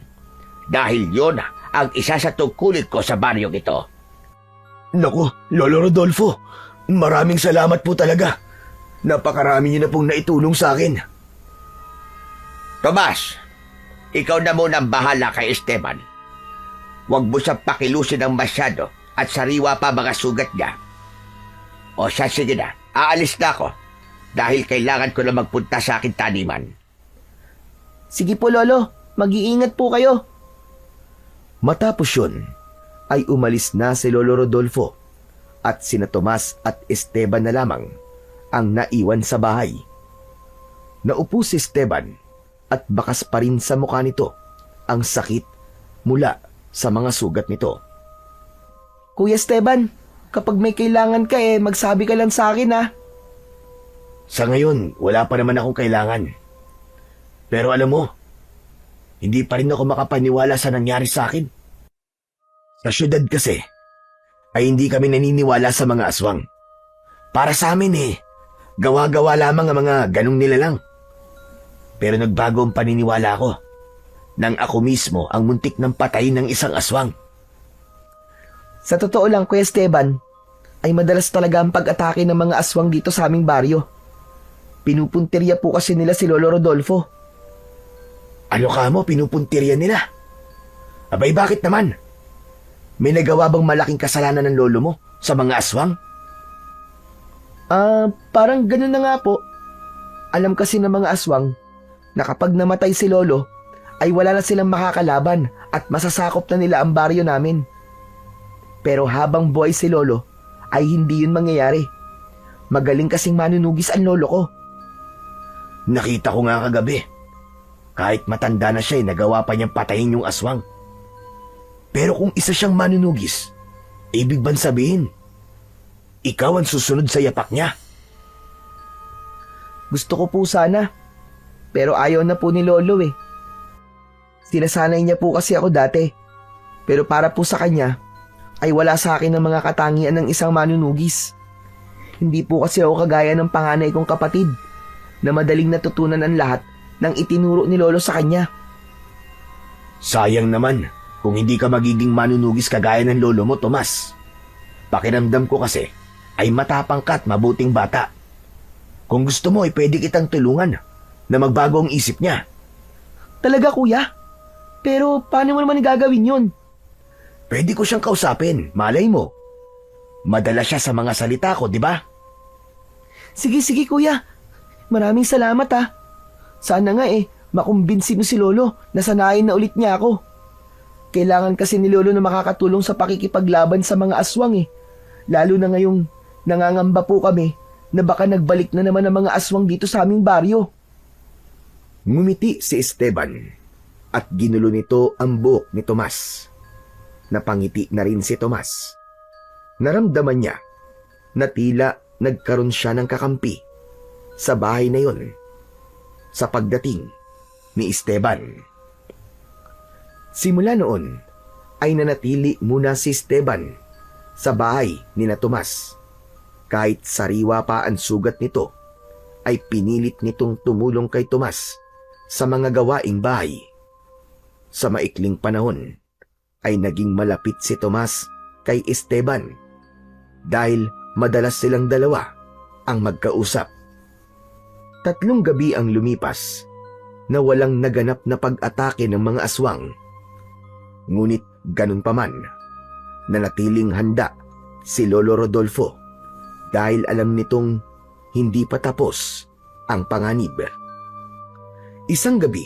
Dahil yon ang isa sa tungkulin ko sa baryong ito. Naku, Lolo Rodolfo, maraming salamat po talaga. Napakarami niyo na pong naitulong sa akin. Tomas, ikaw na muna ang bahala kay Esteban. Huwag mo siyang pakilusin ng masyado at sariwa pa mga sugat niya. O siya, sige na, aalis na ako dahil kailangan ko na magpunta sa aking taniman. Sige po, Lolo. Mag-iingat po kayo. Matapos yun, ay umalis na si Lolo Rodolfo at sina Tomas at Esteban na lamang ang naiwan sa bahay. Naupo si Esteban at bakas pa rin sa mukha nito ang sakit mula sa mga sugat nito. Kuya Esteban, kapag may kailangan ka magsabi ka lang sa akin ha. Sa ngayon, wala pa naman akong kailangan. Pero alam mo, hindi pa rin ako makapaniwala sa nangyari sa akin. Sa syudad kasi, ay hindi kami naniniwala sa mga aswang. Para sa amin gawa-gawa lamang ang mga ganong nilalang. Pero nagbago ang paniniwala ko nang ako mismo ang muntik ng patay ng isang aswang. Sa totoo lang, Kuya Esteban, ay madalas talaga ang pag-atake ng mga aswang dito sa aming baryo. Pinupuntirya po kasi nila si Lolo Rodolfo. Ano ka mo, pinupuntirya nila? Abay, bakit naman? May nagawa bang malaking kasalanan ng lolo mo sa mga aswang? Parang ganun na nga po. Alam kasi ng mga aswang na kapag namatay si Lolo, ay wala na silang makakalaban at masasakop na nila ang baryo namin. Pero habang buhay si Lolo, ay hindi yun mangyayari. Magaling kasing manunugis ang lolo ko. Nakita ko nga kagabi. Kahit matanda na siya, nagawa pa niyang patayin yung aswang. Pero kung isa siyang manunugis, ibig bang sabihin, ikaw ang susunod sa yapak niya? Gusto ko po sana, pero ayaw na po ni Lolo eh. Sinasanay niya po kasi ako dati, pero para po sa kanya, ay wala sa akin ang mga katangian ng isang manunugis. Hindi po kasi ako kagaya ng panganay kong kapatid, na madaling natutunan ang lahat ng itinuro ni Lolo sa kanya. Sayang naman kung hindi ka magiging manunugis kagaya ng lolo mo, Tomas. Pakiramdam ko kasi ay matapang ka at mabuting bata. Kung gusto mo ay pwede kitang tulungan na magbago ang isip niya. Talaga kuya? Pero paano mo naman gagawin yun? Pwede ko siyang kausapin, malay mo. Madala siya sa mga salita ko, di ba? Sige kuya. Maraming salamat ha. Sana nga makumbinsi mo si Lolo na sanayin na ulit niya ako. Kailangan kasi ni Lolo na makakatulong sa pakikipaglaban sa mga aswang Lalo na ngayong nangangamba po kami na baka nagbalik na naman ang mga aswang dito sa aming baryo. Ngumiti si Esteban at ginulo nito ang buhok ni Tomas. Napangiti na rin si Tomas. Naramdaman niya na tila nagkaroon siya ng kakampi sa bahay na yon sa pagdating ni Esteban. Simula noon ay nanatili muna si Esteban sa bahay ni na Tomas. Kahit sariwa pa ang sugat nito, ay pinilit nitong tumulong kay Tomas sa mga gawaing bahay. Sa maikling panahon, ay naging malapit si Tomas kay Esteban dahil madalas silang dalawa ang magkausap. 3 gabi ang lumipas na walang naganap na pag-atake ng mga aswang. Ngunit ganun pa man, nanatiling handa si Lolo Rodolfo dahil alam nitong hindi pa tapos ang panganib. Isang gabi,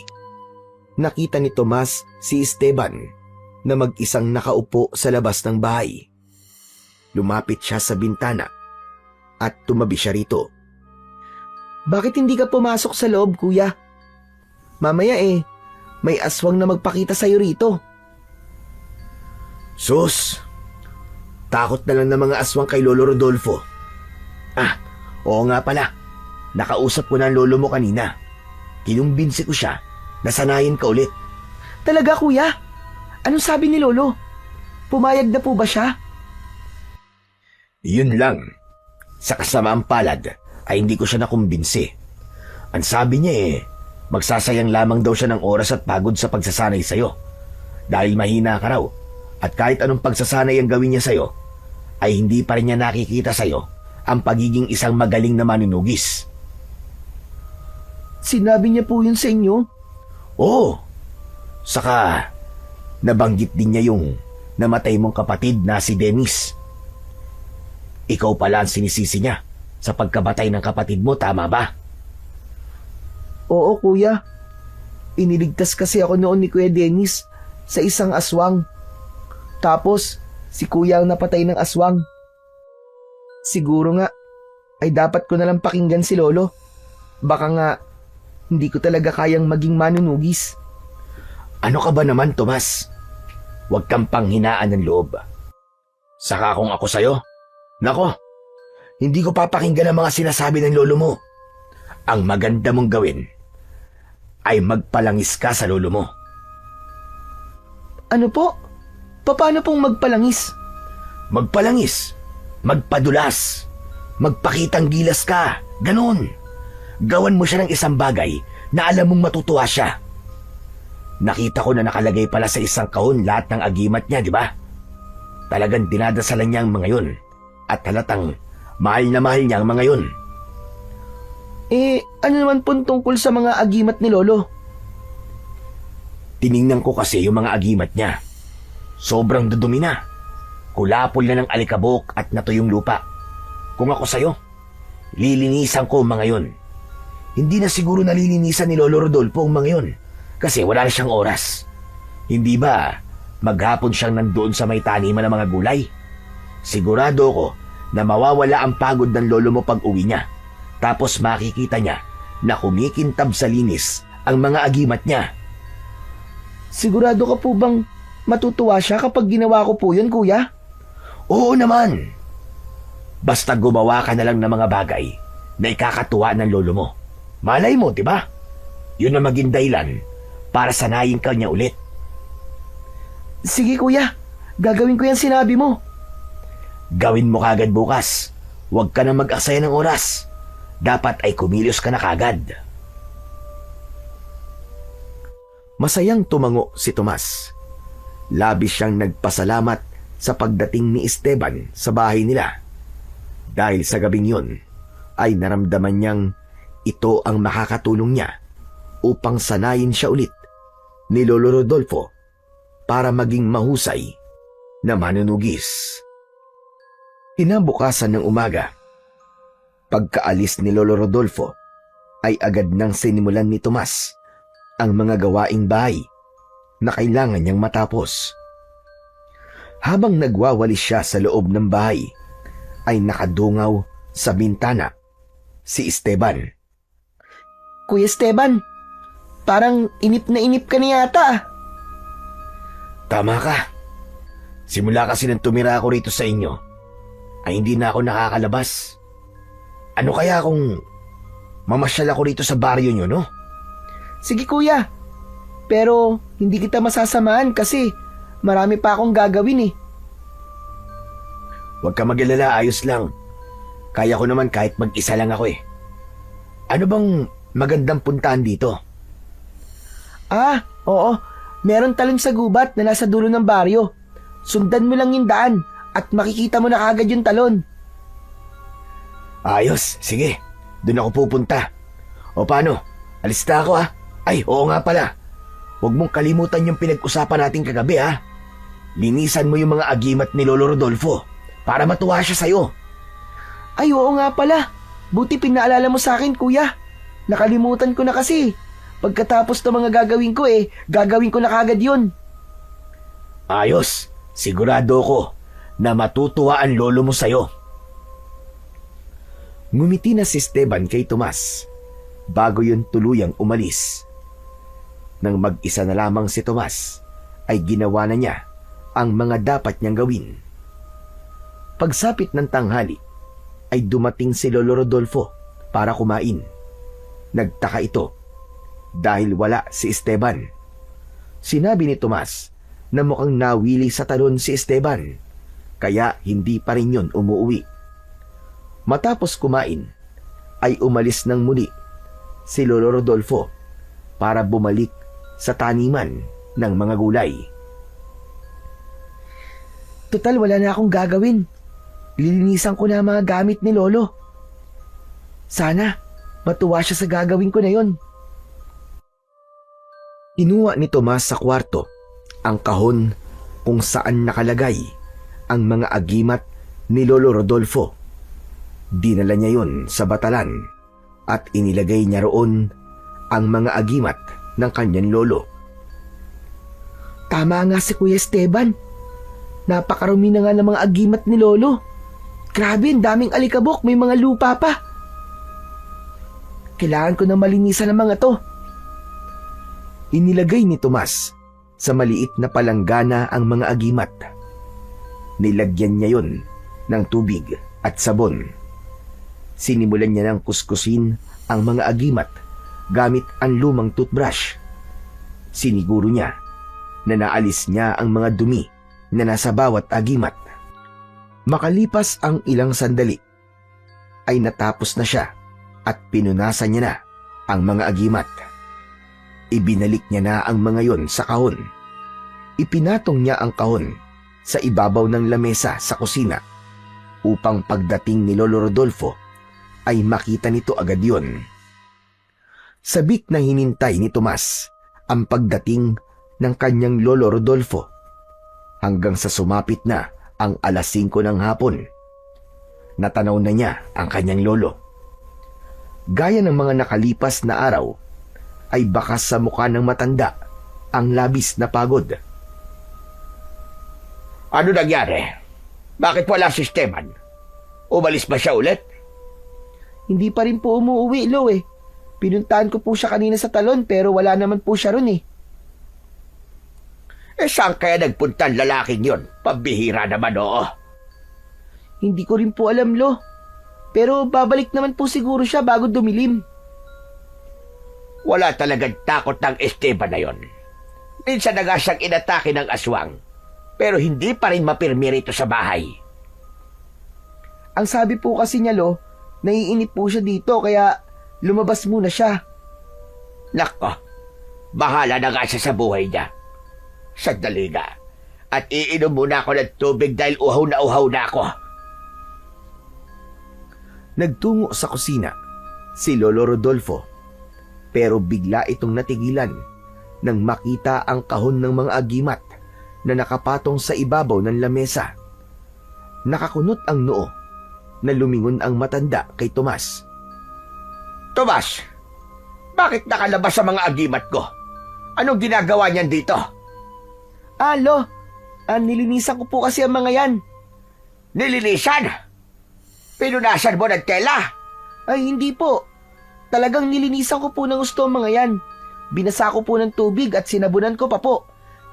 nakita ni Tomas si Esteban na mag-isang nakaupo sa labas ng bahay. Lumapit siya sa bintana at tumabi siya rito. Bakit hindi ka pumasok sa loob, kuya? Mamaya may aswang na magpakita sa'yo rito. Sus, takot na lang ng mga aswang kay Lolo Rodolfo. Oo nga pala, nakausap ko na ang lolo mo kanina. Kinumbinsi ko siya na sanayin ka ulit. Talaga kuya? Anong sabi ni Lolo? Pumayag na po ba siya? Yun lang. Sa kasamaang palad ay hindi ko siya nakumbinsi. Ang sabi niya magsasayang lamang daw siya ng oras at pagod sa pagsasanay sa'yo. Dahil mahina ka raw. At kahit anong pagsasanay ang gawin niya sa'yo, ay hindi pa rin niya nakikita sa'yo ang pagiging isang magaling na manunugis. Sinabi niya po yun sa inyo? Oo. Saka, nabanggit din niya yung namatay mong kapatid na si Dennis. Ikaw pala ang sinisisi niya sa pagkabatay ng kapatid mo, tama ba? Oo, kuya. Iniligtas kasi ako noon ni Kuya Dennis sa isang aswang. Tapos, si kuya ang napatay ng aswang. Siguro nga, ay dapat ko na lang pakinggan si Lolo. Baka nga, hindi ko talaga kayang maging manunugis. Ano ka ba naman, Tomas? Huwag kang panghinaan ng loob. Saka kung ako sa'yo, nako, hindi ko papakinggan ang mga sinasabi ng lolo mo. Ang maganda mong gawin ay magpalangis ka sa lolo mo. Ano po? Paano pong magpalangis? Magpalangis, magpadulas, magpakitang gilas ka, ganun. Gawan mo siya ng isang bagay na alam mong matutuwa siya. Nakita ko na nakalagay pala sa isang kahon lahat ng agimat niya, di ba? Talagang dinadasalan niya ang mga yun at halatang mahal na mahal niya ang mga yun. Ano naman po tungkol sa mga agimat ni Lolo? Tiningnan ko kasi yung mga agimat niya. Sobrang dudumi na. Kulapol na ng alikabok at natuyong lupa. Kung ako sa'yo, lilinisan ko ang mga yun. Hindi na siguro nalilinisan ni Lolo Rodolfo ang mga yun kasi wala na siyang oras. Hindi ba maghapon siyang nandoon sa may taniman ng mga gulay? Sigurado ko na mawawala ang pagod ng lolo mo pag uwi niya. Tapos makikita niya na kumikintab sa linis ang mga agimat niya. Sigurado ka po bang matutuwa siya kapag ginawa ko po yun, kuya? Oo naman. Basta gumawa ka na lang ng mga bagay na ikakatuwa ng lolo mo. Malay mo, di ba? Yun ang maging dahilan para sanayin ka niya ulit. Sige, kuya. Gagawin ko yan sinabi mo. Gawin mo kagad bukas. Huwag ka na mag-aksaya ng oras. Dapat ay kumilos ka na kagad. Masayang tumango si Tomas. Labis siyang nagpasalamat sa pagdating ni Esteban sa bahay nila. Dahil sa gabing yun, ay naramdaman niyang ito ang makakatulong niya upang sanayin siya ulit ni Lolo Rodolfo para maging mahusay na manunugis. Kinabukasan ng umaga, pagkaalis ni Lolo Rodolfo, ay agad nang sinimulan ni Tomas ang mga gawaing bahay na kailangan niyang matapos. Habang nagwawalis siya sa loob ng bahay, ay nakadungaw sa bintana si Esteban. Kuya Esteban, parang inip na inip ka na yata. Tama ka. Simula kasi nang tumira ako rito sa inyo, ay hindi na ako nakakalabas. Ano kaya kung mamasyal ako rito sa baryo nyo, no? Sige kuya, pero hindi kita masasamahan kasi marami pa akong gagawin eh. Huwag ka mag-alala, ayos lang. Kaya ko naman kahit mag-isa lang ako eh. Ano bang magandang puntahan dito? Ah, oo. Meron talon sa gubat na nasa dulo ng baryo. Sundan mo lang yung daan at makikita mo na kagad yung talon. Ayos, sige. Doon ako pupunta. O paano? Alis na ako ha? Ay, oo nga pala. Huwag mong kalimutan yung pinag-usapan natin kagabi ha. Linisan mo yung mga agimat ni Lolo Rodolfo para matuwa siya sa'yo. Ay, oo nga pala. Buti pinaalala mo sa akin, kuya. Nakalimutan ko na kasi. Pagkatapos ng mga gagawin ko gagawin ko na kagad yun. Ayos, sigurado ko na matutuwa ang lolo mo sa'yo. Ngumiti na si Esteban kay Tomas bago yun tuluyang umalis. Nang mag-isa na lamang si Tomas, ay ginawa na niya ang mga dapat niyang gawin. Pagsapit ng tanghali, ay dumating si Lolo Rodolfo para kumain. Nagtaka ito dahil wala si Esteban. Sinabi ni Tomas na mukhang nawili sa talon si Esteban, kaya hindi pa rin yun umuwi. Matapos kumain, ay umalis ng muli si Lolo Rodolfo para bumalik sa taniman ng mga gulay. Total, wala na akong gagawin. Lilinisan ko na ang mga gamit ni Lolo. Sana matuwa siya sa gagawin ko na yon. Inuwa ni Tomas sa kwarto ang kahon kung saan nakalagay ang mga agimat ni Lolo Rodolfo. Dinala niya yon sa batalan at inilagay niya roon ang mga agimat ng kanyang lolo. Tama nga si Kuya Esteban. Napakarumi na nga ng mga agimat ni Lolo. Grabe, ang daming alikabok, may mga lupa pa. Kailangan ko na malinisan ang mga to. Inilagay ni Tomas sa maliit na palanggana ang mga agimat. Nilagyan niya yon ng tubig at sabon. Sinimulan niya ng kuskusin ang mga agimat gamit ang lumang toothbrush. Siniguro niya na naalis niya ang mga dumi na nasa bawat agimat. Makalipas ang ilang sandali, ay natapos na siya at pinunasan niya na ang mga agimat. Ibinalik niya na ang mga yon sa kahon. Ipinatong niya ang kahon sa ibabaw ng lamesa sa kusina upang pagdating ni Lolo Rodolfo ay makita nito agad yon. Sabik na hinintay ni Tomas ang pagdating ng kanyang Lolo Rodolfo hanggang sa sumapit na ang 5:00 ng hapon. Natanaw na niya ang kanyang lolo. Gaya ng mga nakalipas na araw, ay bakas sa mukha ng matanda ang labis na pagod. Ano nangyari? Bakit wala si Esteban? Umalis ba siya ulit? Hindi pa rin po umuwi, Lo eh. Pinuntahan ko po siya kanina sa talon pero wala naman po siya ron eh. Saan kaya nagpunta ang lalaking yon? Pambihira naman, oo. Hindi ko rin po alam, Lo. Pero babalik naman po siguro siya bago dumilim. Wala talagang takot ng Esteban na yon. Minsan na nga siyang inatake ng aswang, pero hindi pa rin mapirmi rito sa bahay. Ang sabi po kasi niya, Lo, naiinip po siya dito kaya lumabas muna siya. Nako, bahala na nga siya sa buhay niya. Sandali nga, at iinom muna ako ng tubig dahil uhaw na ako. Nagtungo sa kusina si Lolo Rodolfo, pero bigla itong natigilan nang makita ang kahon ng mga agimat na nakapatong sa ibabaw ng lamesa. Nakakunot ang noo na lumingon ang matanda kay Tomas. Tomas, bakit nakalabas sa mga agimat ko? Anong ginagawa niyan dito? Lo, nilinisan ko po kasi ang mga yan. Nilinisan? Pinunasan mo ng tela? Ay, hindi po. Talagang nilinisan ko po ng gusto ang mga yan. Binasa ko po ng tubig at sinabunan ko pa po.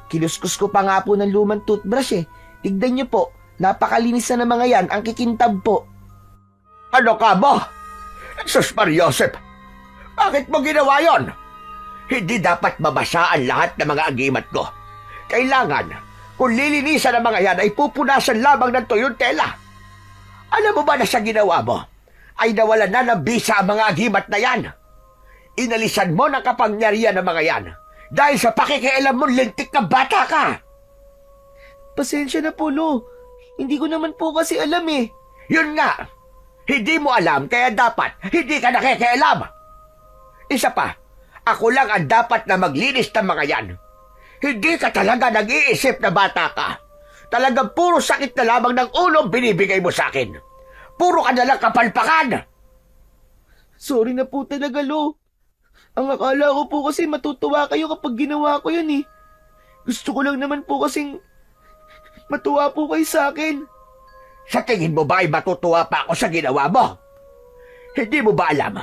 Kiluskus ko pa nga po ng lumang toothbrush eh. Tignan niyo po, napakalinis na ng mga yan ang kikintab po. Ano ka mo? Sus Mariosep, bakit mo ginawa yon? Hindi dapat mabasa ang lahat ng mga agimat ko. Kailangan, kung lilinisan ang mga yan ay pupunasan lamang ng tuyong tela. Alam mo ba na sa ginawa mo ay nawalan na ng bisa ang mga agimat na yan? Inalisan mo ng kapangyarihan ng mga yan dahil sa pakikialam mo lintik na bata ka. Pasensya na po, Lo. Hindi ko naman po kasi alam eh. Yun nga, hindi mo alam kaya dapat hindi ka nakikialam. Isa pa, ako lang ang dapat na maglinis ng mga yan. Hindi ka talaga nag-iisip na bata ka. Talagang puro sakit na lamang ng ulo binibigay mo sa akin. Puro ka nalang kapalpakan. Sorry na po talaga, Lo. Ang akala ko po kasi matutuwa kayo kapag ginawa ko yun eh. Gusto ko lang naman po kasing matuwa po kayo sa akin. Sa tingin mo ba ay matutuwa pa ako sa ginawa mo? Hindi mo ba alam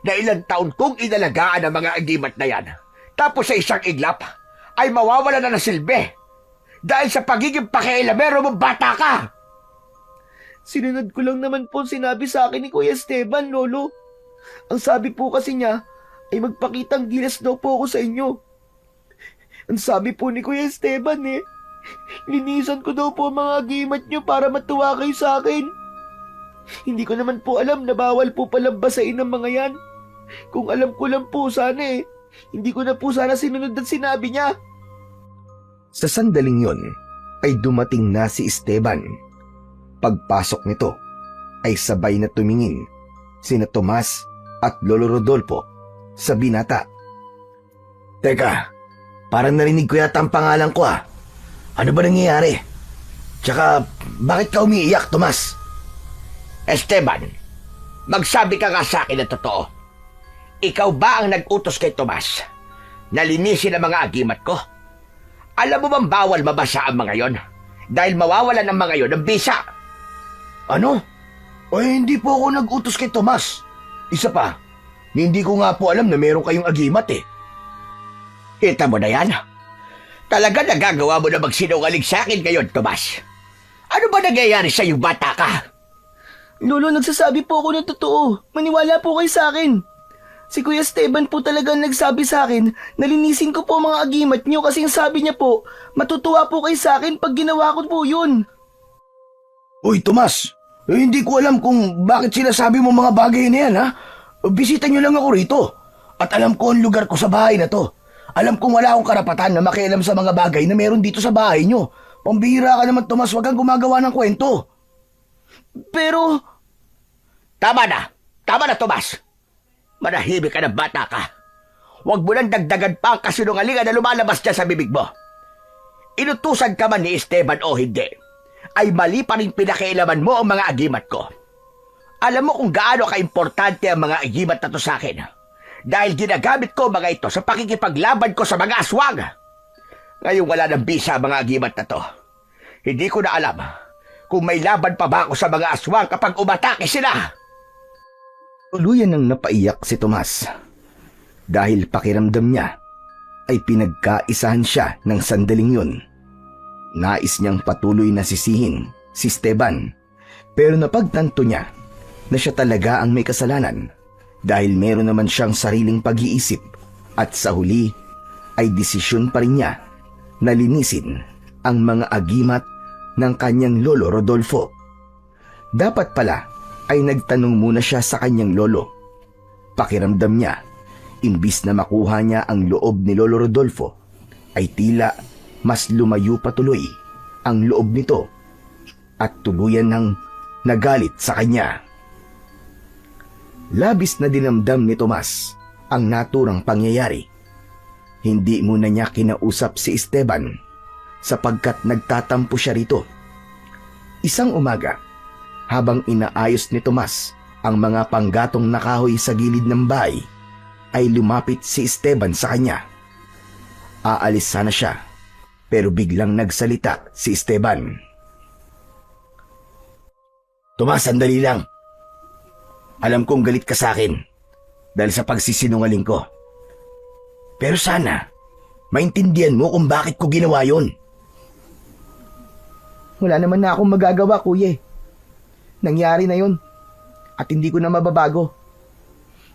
na ilang taon kong inalagaan ang mga agimat na yan? Tapos sa isang iglap ay mawawala na ng silbi dahil sa pagiging pakialamero mong bata ka. Sinunod ko lang naman po sinabi sa akin ni Kuya Esteban, Lolo. Ang sabi po kasi niya ay magpakitang gilas daw po ako sa inyo. Ang sabi po ni Kuya Esteban linisan ko daw po ang mga agimat niyo para matuwa kayo sa akin. Hindi ko naman po alam na bawal po palang basain ang mga yan. Kung alam ko lang po sana hindi ko na po sana sinunod at sinabi niya. Sa sandaling yon ay dumating na si Esteban. Pagpasok nito ay sabay na tumingin sina Tomas at Lolo Rodolfo sa binata. Teka, parang narinig ko yata ang pangalan ko ah. Ano ba nangyayari? Tsaka, bakit ka umiiyak, Tomas? Esteban, magsabi ka nga sa akin ng totoo. Ikaw ba ang nag-utos kay Tomas na linisin ang mga agimat ko? Alam mo bang bawal mabasa ang mga yon? Dahil mawawalan ang mga yon ng bisa. Ano? Hindi po ako nag-utos kay Tomas. Isa pa, hindi ko nga po alam na meron kayong agimat eh. Kita mo na yan? Talaga nagagawa mo na magsinungaling sa akin ngayon, Tomas. Ano ba nangyayari sa iyong bata ka? Lolo, nagsasabi po ako ng totoo. Maniwala po kayo sa akin. Si Kuya Esteban po talaga nagsabi sa akin na linisin ko po mga agimat niyo kasi ang sabi niya po, matutuwa po kayo sa akin pag ginawa ko po yun. Uy, Tomas, hindi ko alam kung bakit sinasabi mo mga bagay na yan, ha? Bisita niyo lang ako rito. At alam ko ang lugar ko sa bahay na to. Alam kong wala akong karapatan na makialam sa mga bagay na meron dito sa bahay niyo. Pambihira ka naman, Tomas, wag kang gumagawa ng kwento. Pero... Tama na, Tomas. Manahimik ka na bata ka. Huwag mo nang dagdagan pa ang kasinungalingan na lumalabas dyan sa bibig mo. Inutusan ka man ni Esteban o hindi, ay mali pa rin pinakialaman mo ang mga agimat ko. Alam mo kung gaano ka-importante ang mga agimat na to sa akin. Dahil ginagamit ko mga ito sa pakikipaglaban ko sa mga aswang. Ngayon wala nang bisa ang mga agimat na to. Hindi ko na alam kung may laban pa ba ako sa mga aswang kapag umatake sila. Tuluyan nang napaiyak si Tomas Dahil pakiramdam niya ay pinagkaisahan siya ng sandaling yun. Nais niyang patuloy na sisihin si Esteban, pero napagtanto niya na siya talaga ang may kasalanan dahil meron naman siyang sariling pag-iisip at sa huli ay desisyon pa rin niya na linisin ang mga agimat ng kanyang lolo Rodolfo. Dapat pala ay nagtanong muna siya sa kanyang lolo. Pakiramdam niya, imbis na makuha niya ang loob ni Lolo Rodolfo, ay tila mas lumayo patuloy ang loob nito at tuluyan ng nagalit sa kanya. Labis na dinamdam ni Tomas ang naturang pangyayari. Hindi muna niya kinausap si Esteban sapagkat nagtatampo siya rito. Isang umaga, habang inaayos ni Tomas ang mga panggatong na kahoy sa gilid ng bahay, ay lumapit si Esteban sa kanya. Aalis sana siya, pero biglang nagsalita si Esteban. "Tomas, sandali lang. Alam kong galit ka sa akin dahil sa pagsisinungaling ko. Pero sana, maintindihan mo kung bakit ko ginawa yon." Wala naman na akong magagawa, kuya. Nangyari na yon at hindi ko na mababago.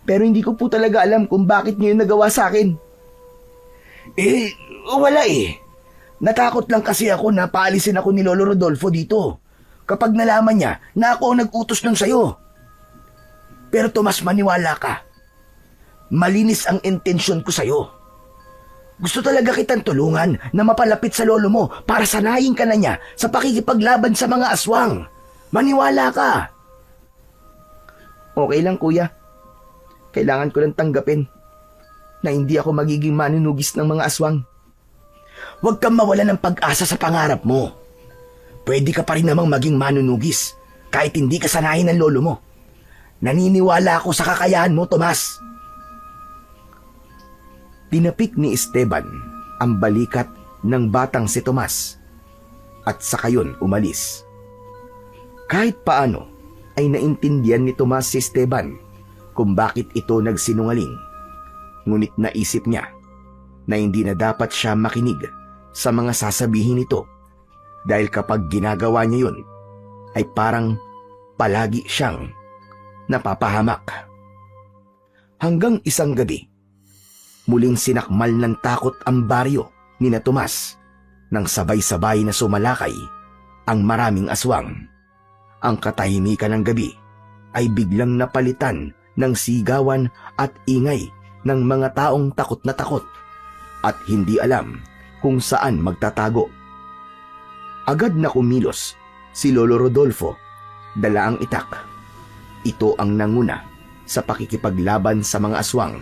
Pero hindi ko po talaga alam kung bakit niyo yung nagawa sa akin. Wala eh. Natakot lang kasi ako na paalisin ako ni Lolo Rodolfo dito kapag nalaman niya na ako ang nag-utos ng sayo. Pero Tomas, maniwala ka. Malinis ang intensyon ko sayo. Gusto talaga kitang tulungan na mapalapit sa lolo mo para sanayin ka na niya sa pakikipaglaban sa mga aswang. Maniwala ka. Okay lang, kuya. Kailangan ko lang tanggapin na hindi ako magiging manunugis ng mga aswang. Huwag kang mawala ng pag-asa sa pangarap mo. Pwede ka pa rin namang maging manunugis kahit hindi ka sanayin ng lolo mo. Naniniwala ako sa kakayahan mo, Tomas. Tinapik ni Esteban ang balikat ng batang si Tomas at sa kayon umalis. Kahit paano ay naintindihan ni Tomas si Esteban kung bakit ito nagsinungaling. Ngunit naisip niya na hindi na dapat siya makinig sa mga sasabihin nito dahil kapag ginagawa niya yun ay parang palagi siyang napapahamak. Hanggang isang gabi, muling sinakmal ng takot ang baryo ni na Tomas nang sabay-sabay na sumalakay ang maraming aswang. Ang katahimikan ng gabi ay biglang napalitan ng sigawan at ingay ng mga taong takot na takot at hindi alam kung saan magtatago. Agad na kumilos si Lolo Rodolfo, dala ang itak. Ito ang nanguna sa pakikipaglaban sa mga aswang.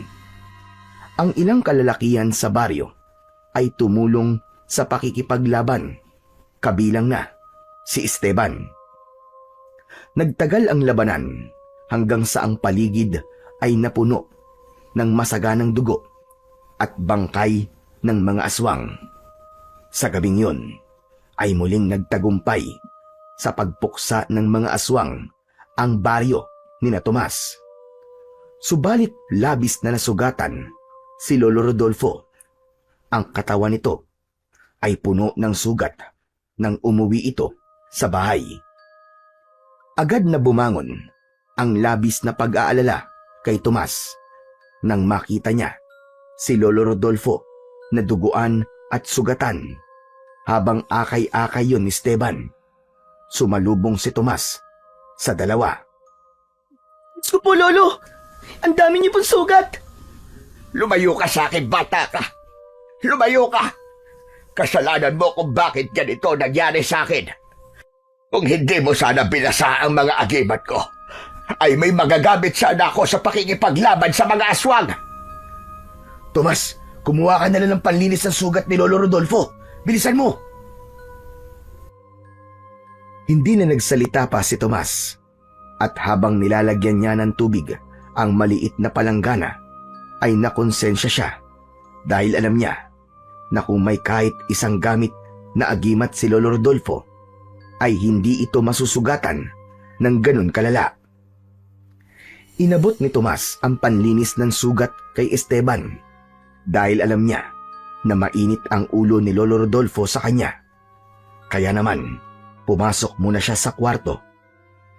Ang ilang kalalakihan sa baryo ay tumulong sa pakikipaglaban, kabilang na si Esteban. Nagtagal ang labanan hanggang sa ang paligid ay napuno ng masaganang dugo at bangkay ng mga aswang. Sa gabing yun ay muling nagtagumpay sa pagpuksa ng mga aswang ang baryo ni na Tomas. Subalit labis na nasugatan si Lolo Rodolfo. Ang katawan nito ay puno ng sugat nang umuwi ito sa bahay. Agad na bumangon ang labis na pag-aalala kay Tomas nang makita niya si Lolo Rodolfo na duguan at sugatan. Habang akay-akay yun ni Esteban, sumalubong si Tomas sa dalawa. Diyos ko po, Lolo! Ang dami niyo pong sugat! Lumayo ka sa akin, bata ka! Lumayo ka! Kasalanan mo kung bakit ganito nangyari sa akin. Kung hindi mo sana binasa ang mga agimat ko, ay may magagamit sana ako sa pakikipaglaban sa mga aswang. Tomas, kumuha ka na lang ng panlinis ng sugat ni Lolo Rodolfo. Bilisan mo! Hindi na nagsalita pa si Tomas at habang nilalagyan niya ng tubig ang maliit na palanggana ay nakonsensya siya dahil alam niya na kung may kahit isang gamit na agimat si Lolo Rodolfo ay hindi ito masusugatan ng ganun kalala. Inabot ni Tomas ang panlinis ng sugat kay Esteban dahil alam niya na mainit ang ulo ni Lolo Rodolfo sa kanya. Kaya naman, pumasok muna siya sa kwarto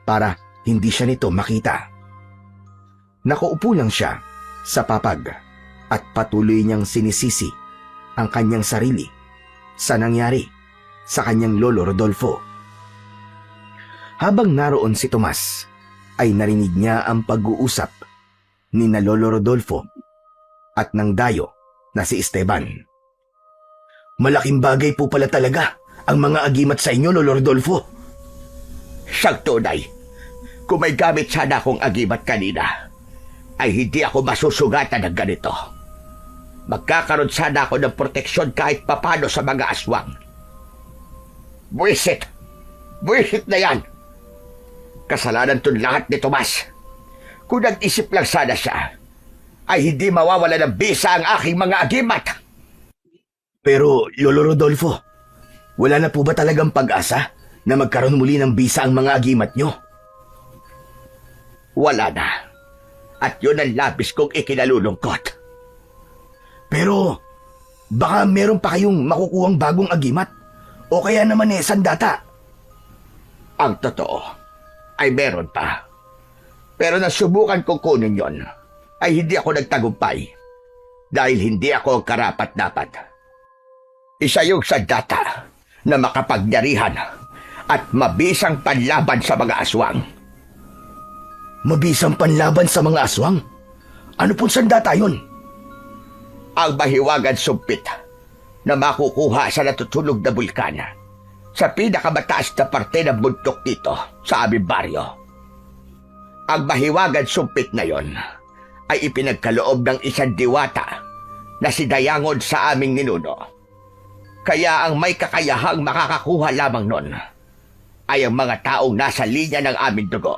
para hindi siya nito makita. Nakaupo lang siya sa papag at patuloy niyang sinisisi ang kanyang sarili sa nangyari sa kanyang Lolo Rodolfo. Habang naroon si Tomas, ay narinig niya ang pag-uusap ni na Lolo Rodolfo at ng dayo na si Esteban. Malaking bagay po pala talaga ang mga agimat sa inyo, Lolo Rodolfo. Siyang tunay, kung may gamit sana akong agimat kanina, ay hindi ako masusugatan ng ganito. Magkakaroon sana ako ng proteksyon kahit papano sa mga aswang. Buwisit! Buwisit na yan! Kasalanan to lahat ni Tomas. Kung nag-isip lang sana siya, ay hindi mawawala ng bisa ang aking mga agimat. Pero, Lolo Rodolfo, wala na po ba talagang pag-asa na magkaroon muli ng bisa ang mga agimat nyo? Wala na. At yun ang labis kong ikinalulungkot. Pero, baka meron pa kayong makukuhang bagong agimat o kaya naman sandata. Ang totoo ay meron pa. Pero nasubukan kong kunin yon, ay hindi ako nagtagumpay dahil hindi ako ang karapat-dapat. Isa yung sandata na makapagyarihan at mabisang panlaban sa mga aswang. Mabisang panlaban sa mga aswang? Ano pong sandata yun? Ang mahiwagan sumpit na makukuha sa natutulog na bulkan sa pinakamataas na parte ng bundok dito sa aming baryo. Ang mahiwagan sumpit na yon ay ipinagkaloob ng isang diwata na si Dayangon sa aming ninuno. Kaya ang may kakayahang makakakuha lamang nun ay ang mga taong nasa linya ng aming dugo.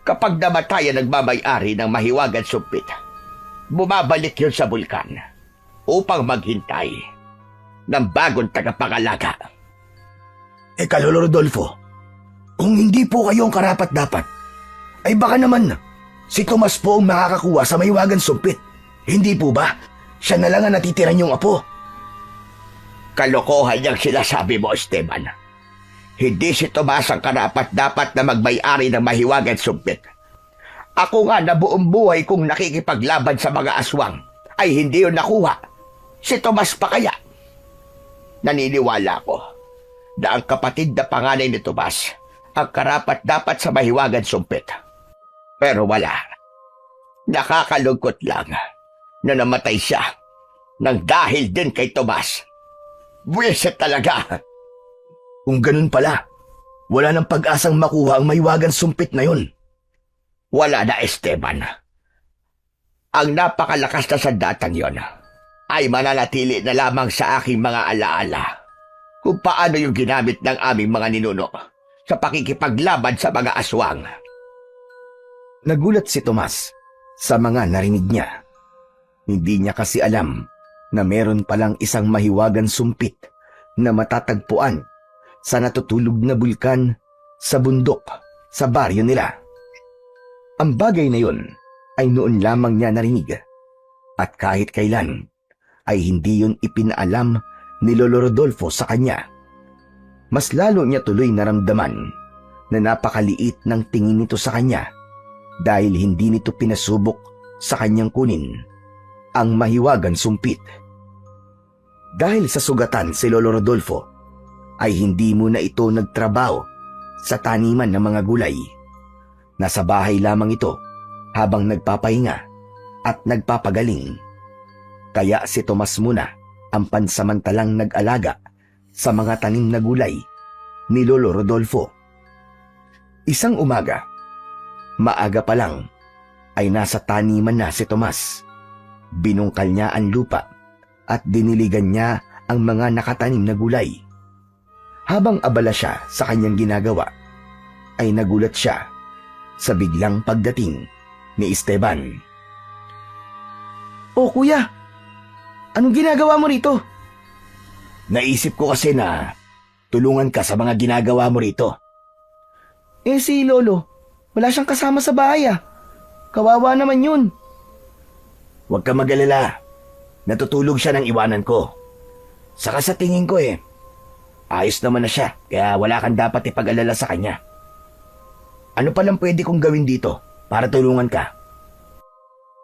Kapag namatay ang nagmamay-ari ng mahiwagan sumpit, bumabalik yun sa bulkan upang maghintay ng bagong tagapangalaga. Lolo Rodolfo, kung hindi po kayo ang karapat-dapat, ay baka naman si Tomas po ang makakakuha sa mahiwagan sumpit. Hindi po ba? Siya na lang ang natitira niyong apo. Kalokohan niyang sinasabi mo, Esteban. Hindi si Tomas ang karapat-dapat na magmay-ari ng mahiwagan sumpit. Ako nga na buong buhay kong nakikipaglaban sa mga aswang ay hindi yun nakuha. Si Tomas pa kaya? Naniniwala ko na ang kapatid na panganay ni Tomas ang karapat-dapat sa mahiwagan sumpit. Pero wala. Nakakalungkot lang na namatay siya nang dahil din kay Tomas. Buwisit talaga. Kung ganun pala, wala nang pag-asang makuha ang mahiwagan sumpit na yun. Wala na, Esteban. Ang napakalakas na sandatan yon ay mananatili na lamang sa aking mga alaala kung paano yung ginamit ng aming mga ninuno sa pakikipaglaban sa mga aswang. Nagulat si Tomas sa mga narinig niya. Hindi niya kasi alam na meron palang isang mahiwagan sumpit na matatagpuan sa natutulog na bulkan sa bundok sa baryo nila. Ang bagay na yun ay noon lamang niya narinig at kahit kailan ay hindi yun ipinaalam ni Lolo Rodolfo sa kanya. Mas lalo niya tuloy naramdaman na napakaliit ng tingin nito sa kanya dahil hindi nito pinasubok sa kanyang kunin ang mahiwagan sumpit. Dahil sa sugatan si Lolo Rodolfo ay hindi muna ito nagtrabaho sa taniman ng mga gulay. Nasa bahay lamang ito habang nagpapahinga at nagpapagaling. Kaya si Tomas muna ang pansamantalang nag-alaga sa mga tanim na gulay ni Lolo Rodolfo. Isang umaga, maaga pa lang, ay nasa taniman na si Tomas. Binungkal niya ang lupa at diniligan niya ang mga nakatanim na gulay. Habang abala siya sa kanyang ginagawa, ay nagulat siya sa biglang pagdating ni Esteban. Oh, kuya! Anong ginagawa mo rito? Naisip ko kasi na tulungan ka sa mga ginagawa mo rito. Si Lolo, wala siyang kasama sa bahay Kawawa naman yun. Huwag ka mag-alala. Natutulog siya nang iwanan ko. Saka sa tingin ko ayos naman na siya, kaya wala kang dapat ipag-alala sa kanya. Ano palang pwede kong gawin dito para tulungan ka?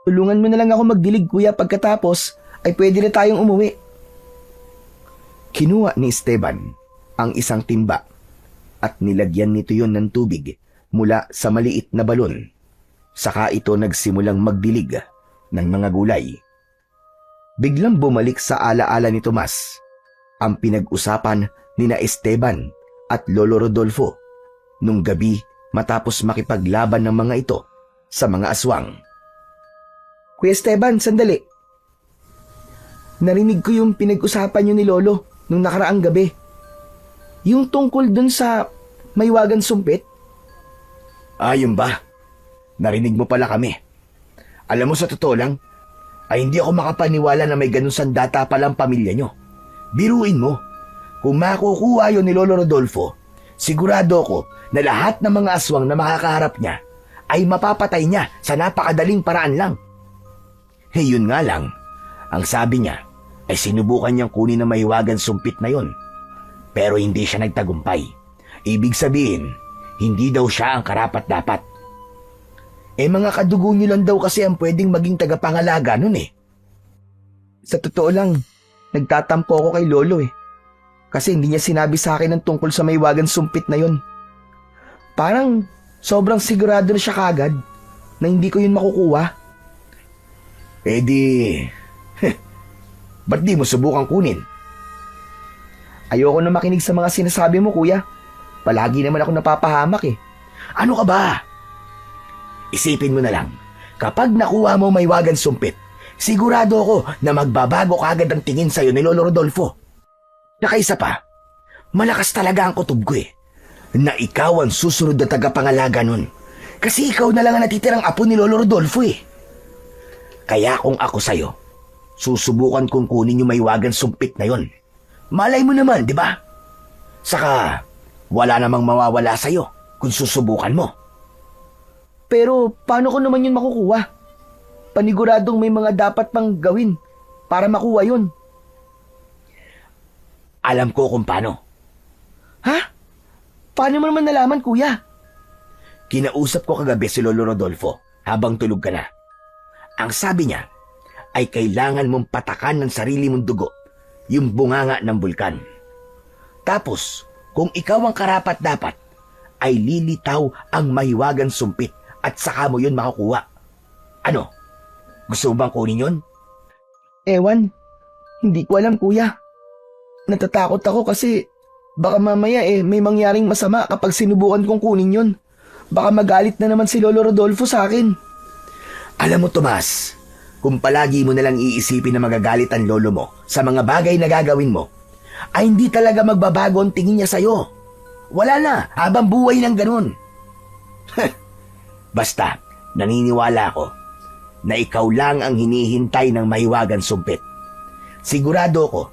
Tulungan mo na lang ako magdilig, kuya, pagkatapos ay pwede na tayong umuwi. Kinuha ni Esteban ang isang timba at nilagyan nito yon ng tubig mula sa maliit na balon. Saka ito nagsimulang magdilig ng mga gulay. Biglang bumalik sa alaala ni Tomas ang pinag-usapan ni na Esteban at Lolo Rodolfo nung gabi matapos makipaglaban ng mga ito sa mga aswang. Kuya Esteban, sandali. Narinig ko yung pinag-usapan niyo ni Lolo nung nakaraang gabi. Yung tungkol dun sa Maywagan Sumpit. Yun ba? Narinig mo pala kami. Alam mo, sa totoo lang, ay hindi ako makapaniwala na may ganun sandata palang pamilya nyo. Biruin mo, kung makukuha yun ni Lolo Rodolfo, sigurado ko na lahat ng mga aswang na makakaharap niya ay mapapatay niya sa napakadaling paraan lang. Yun nga lang, ang sabi niya ay sinubukan niyang kunin na Maywagan Sumpit na yon. Pero hindi siya nagtagumpay. Ibig sabihin, hindi daw siya ang karapat-dapat. Mga kadugo niyo lang daw kasi ang pwedeng maging tagapangalaga nun . Sa totoo lang, nagtatampo ako kay Lolo . Kasi hindi niya sinabi sa akin ang tungkol sa Maywagan Sumpit na yon. Parang sobrang sigurado na siya kagad na hindi ko yun makukuha. Ba't di mo subukang kunin? Ayoko na makinig sa mga sinasabi mo, kuya. Palagi naman ako napapahamak . Ano ka ba? Isipin mo na lang, kapag nakuha mo Maywagan Sumpit, sigurado ako na magbabago kagad ang tingin sa'yo ni Lolo Rodolfo. Saka isa pa, malakas talaga ang kutob ko na ikaw ang susunod na tagapangalaga nun. Kasi ikaw na lang ang natitirang apo ni Lolo Rodolfo . Kaya kung ako sa'yo, susubukan kong kunin yung Maywagan Sumpit na yon. Malay mo naman, di ba? Saka, wala namang mawawala sa'yo kung susubukan mo. Pero paano ko naman yun makukuha? Paniguradong may mga dapat pang gawin para makuha yun. Alam ko kung paano. Ha? Paano mo naman nalaman, kuya? Kinausap ko kagabi si Lolo Rodolfo habang tulog ka na. Ang sabi niya ay kailangan mong patakan ng sarili mong dugo yung bunganga ng bulkan. Tapos, kung ikaw ang karapat-dapat, ay lilitaw ang Maywagan Sumpit at saka mo yun makukuha. Ano? Gusto mo bang kunin yun? Ewan, hindi ko alam, kuya. Natatakot ako kasi baka mamaya may mangyaring masama kapag sinubukan kong kunin yun. Baka magalit na naman si Lolo Rodolfo sa akin. Alam mo, Tomas, kung palagi mo nalang iisipin na magagalit ang lolo mo sa mga bagay na gagawin mo, ay hindi talaga magbabago ang tingin niya sa'yo. Wala na, habang buhay ng ganun. Basta, naniniwala ako na ikaw lang ang hinihintay ng Maywagan Sumpit. Sigurado ko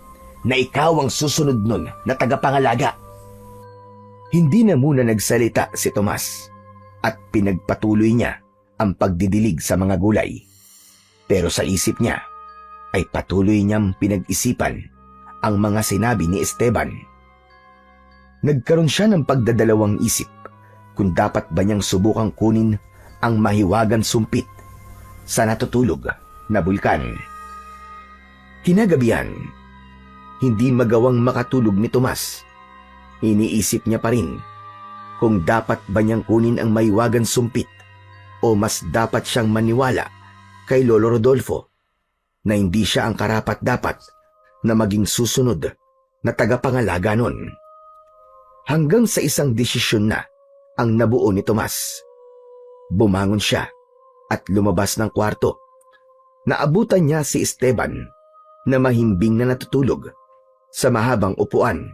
na ikaw ang susunod nun na tagapangalaga. Hindi na muna nagsalita si Tomas at pinagpatuloy niya ang pagdidilig sa mga gulay. Pero sa isip niya ay patuloy niyang pinag-isipan ang mga sinabi ni Esteban. Nagkaroon siya ng pagdadalawang isip kung dapat ba niyang subukang kunin ang Maywagan Sumpit sa natutulog na bulkan. Kinagabihan, hindi magawang makatulog ni Tomas. Iniisip niya pa rin kung dapat ba niyang kunin ang Maywagan Sumpit o mas dapat siyang maniwala kay Lolo Rodolfo na hindi siya ang karapat-dapat na maging susunod na tagapangalaga nun. Hanggang sa isang desisyon na ang nabuo ni Tomas. Bumangon siya at lumabas ng kwarto. Naabutan niya si Esteban na mahimbing na natutulog sa mahabang upuan.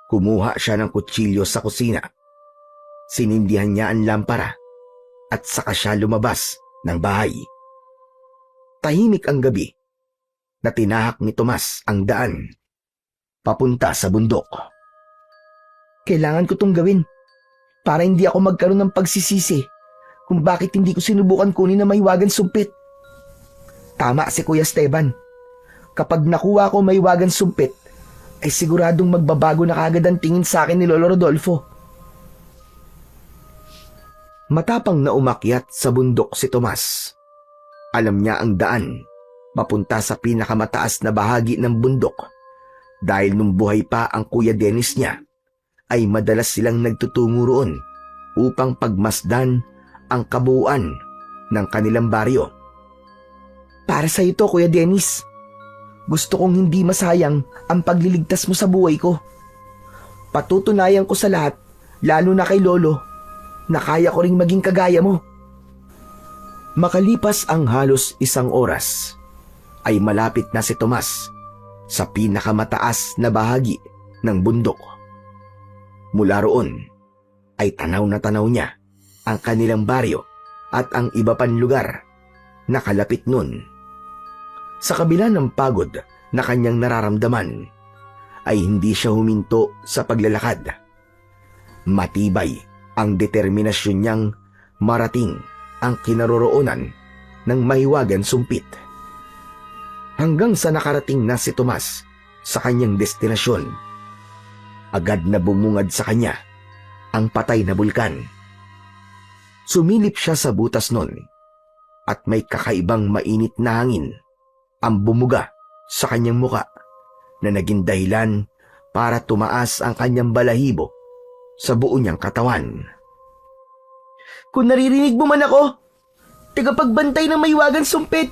Kumuha siya ng kutsilyo sa kusina. Sinindihan niya ang lampara at saka siya lumabas ng bahay. Tahimik ang gabi na tinahak ni Tomas ang daan papunta sa bundok. Kailangan ko tong gawin para hindi ako magkaroon ng pagsisisi kung bakit hindi ko sinubukan kunin na mahiwagan sumpit. Tama si Kuya Esteban. Kapag nakuha ko mahiwagan sumpit, ay siguradong magbabago na kagad ang tingin sa akin ni Lolo Rodolfo. Matapang na umakyat sa bundok si Tomas. Alam niya ang daan papunta sa pinakamataas na bahagi ng bundok dahil nung buhay pa ang Kuya Dennis niya ay madalas silang nagtutungo roon upang pagmasdan ang kabuuan ng kanilang baryo. Para sa ito, Kuya Dennis. Gusto kong hindi masayang ang pagliligtas mo sa buhay ko. Patutunayan ko sa lahat, lalo na kay Lolo, na kaya ko ring maging kagaya mo. Makalipas ang halos 1 oras, ay malapit na si Tomas sa pinakamataas na bahagi ng bundok. Mula roon, ay tanaw na tanaw niya ang kanilang baryo at ang iba pang lugar na kalapit nun. Sa kabila ng pagod na kanyang nararamdaman, ay hindi siya huminto sa paglalakad. Matibay ang determinasyon niyang marating ang kinaroroonan ng mahiwagan sumpit. Hanggang sa nakarating na si Tomas sa kanyang destinasyon, agad na bumungad sa kanya ang patay na bulkan. Sumilip siya sa butas nun at may kakaibang mainit na hangin ang bumuga sa kanyang muka na naging dahilan para tumaas ang kanyang balahibo sa buo niyang katawan. Kung naririnig mo man ako, tagapagbantay ng mahiwagan sumpit.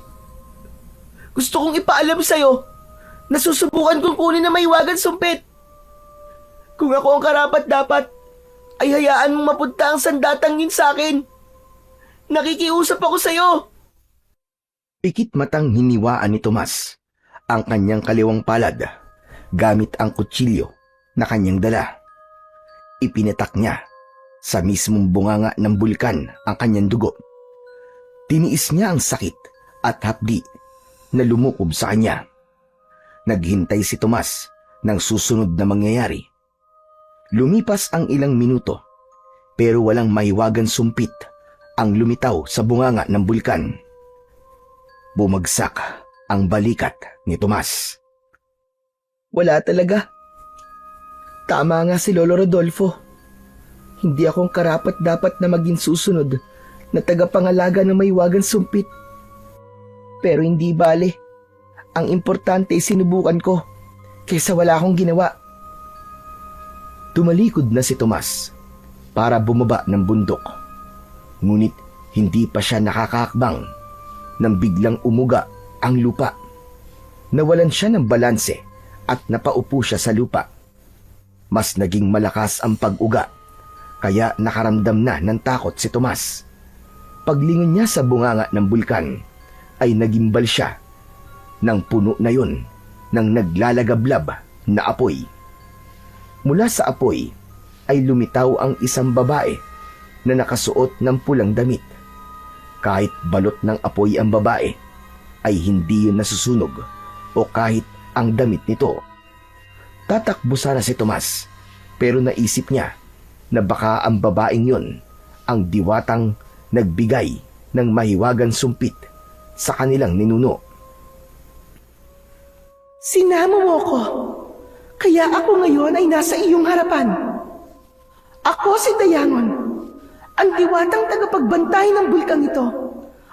Gusto kong ipaalam sa'yo na susubukan kong kunin na mahiwagan sumpit. Kung ako ang karapat-dapat, ay hayaan mong mapunta ang sandatang yun sa akin. Nakikiusap ako sa'yo. Pikit matang hiniwaan ni Tomas ang kanyang kaliwang palad gamit ang kutsilyo na kanyang dala. Ipinatak niya sa mismong bunganga ng bulkan ang kanyang dugo. Tiniis niya ang sakit at hapdi na lumukob sa kanya. Naghintay si Tomas ng susunod na mangyayari. Lumipas ang ilang minuto pero walang mahiwagan sumpit ang lumitaw sa bunganga ng bulkan. Bumagsak ang balikat ni Tomas. Wala talaga. Tama nga si Lolo Rodolfo. Hindi akong karapat-dapat na maging susunod na tagapangalaga ng mahiwagan sumpit. Pero hindi bale. Ang importante ay sinubukan ko kaysa wala akong ginawa. Tumalikod na si Tomas para bumaba ng bundok. Ngunit hindi pa siya nakakakbang nang biglang umuga ang lupa. Nawalan siya ng balanse at napaupo siya sa lupa. Mas naging malakas ang pag-uga, kaya nakaramdam na ng takot si Tomas. Paglingon niya sa bunganga ng bulkan, ay nagimbal siya ng puno na yun ng naglalagablab na apoy. Mula sa apoy ay lumitaw ang isang babae na nakasuot ng pulang damit. Kahit balot ng apoy ang babae, ay hindi yun nasusunog o kahit ang damit nito. Tatakbo sana si Tomas, pero naisip niya na baka ang babaeng yun ang diwatang nagbigay ng mahiwagan sumpit sa kanilang ninuno. Sinama mo ko, kaya ako ngayon ay nasa iyong harapan. Ako si Dayangon, ang diwatang tagapagbantay ng bulkang ito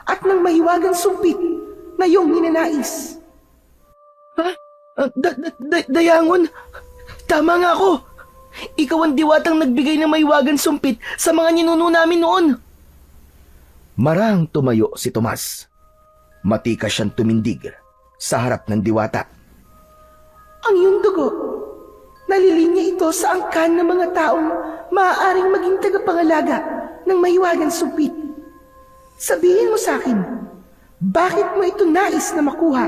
at ng mahiwagang sumpit na iyong ninanais. Ha? Dayangon? Tama nga ako. Ikaw ang diwatang nagbigay ng mahiwagang sumpit sa mga ninuno namin noon. Marahang tumayo si Tomas. Matikas siyang tumindig sa harap ng diwata. Ang iyong dugo, nalilinya ito sa angkan ng mga taong maaaring maging tagapangalaga ng mahiwagang sumpit. Sabihin mo sa akin, bakit mo ito nais na makuha?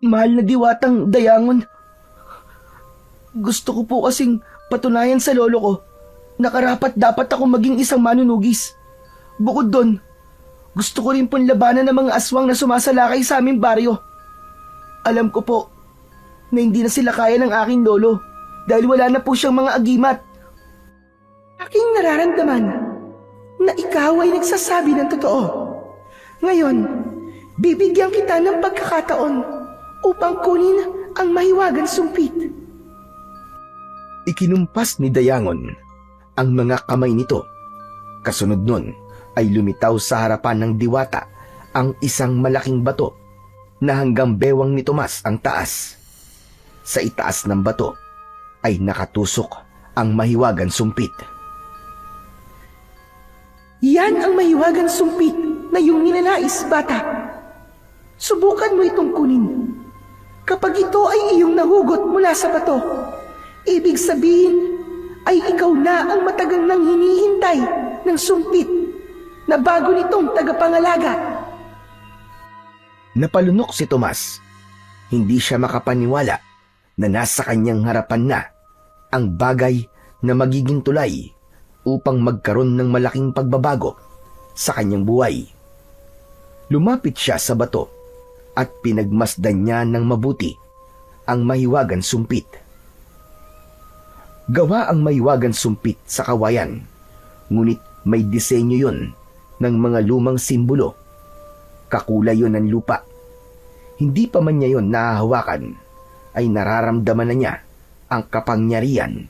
Mahal na diwatang Dayangon, gusto ko po kasing patunayan sa lolo ko na karapat-dapat ako maging isang manunugis. Bukod doon, gusto ko rin pong labanan ng mga aswang na sumasalakay sa aming baryo. Alam ko po na hindi na sila kaya ng aking lolo dahil wala na po siyang mga agimat. Aking nararamdaman na ikaw ay nagsasabi ng totoo. Ngayon, bibigyan kita ng pagkakataon upang kunin ang mahiwagang sumpit. Ikinumpas ni Dayangon ang mga kamay nito. Kasunod nun ay lumitaw sa harapan ng diwata ang isang malaking bato na hanggang bewang ni Tomas ang taas. Sa itaas ng bato ay nakatusok ang mahiwagang sumpit. Yan ang mahiwagang sumpit na iyong ninanais, bata. Subukan mo itong kunin. Kapag ito ay iyong nahugot mula sa bato, ibig sabihin ay ikaw na ang matagal nang hinihintay ng sumpit na bago nitong tagapangalaga. Napalunok si Tomas. Hindi siya makapaniwala na nasa kanyang harapan na ang bagay na magiging tulay upang magkaroon ng malaking pagbabago sa kanyang buhay. Lumapit siya sa bato at pinagmasdan niya ng mabuti ang mahiwagang sumpit. Gawa ang mahiwagang sumpit sa kawayan, ngunit may disenyo yun ng mga lumang simbolo. Kakulay yun ng lupa. Hindi pa man niya yun nahahawakan, ay nararamdaman na niya ang kapangyarihan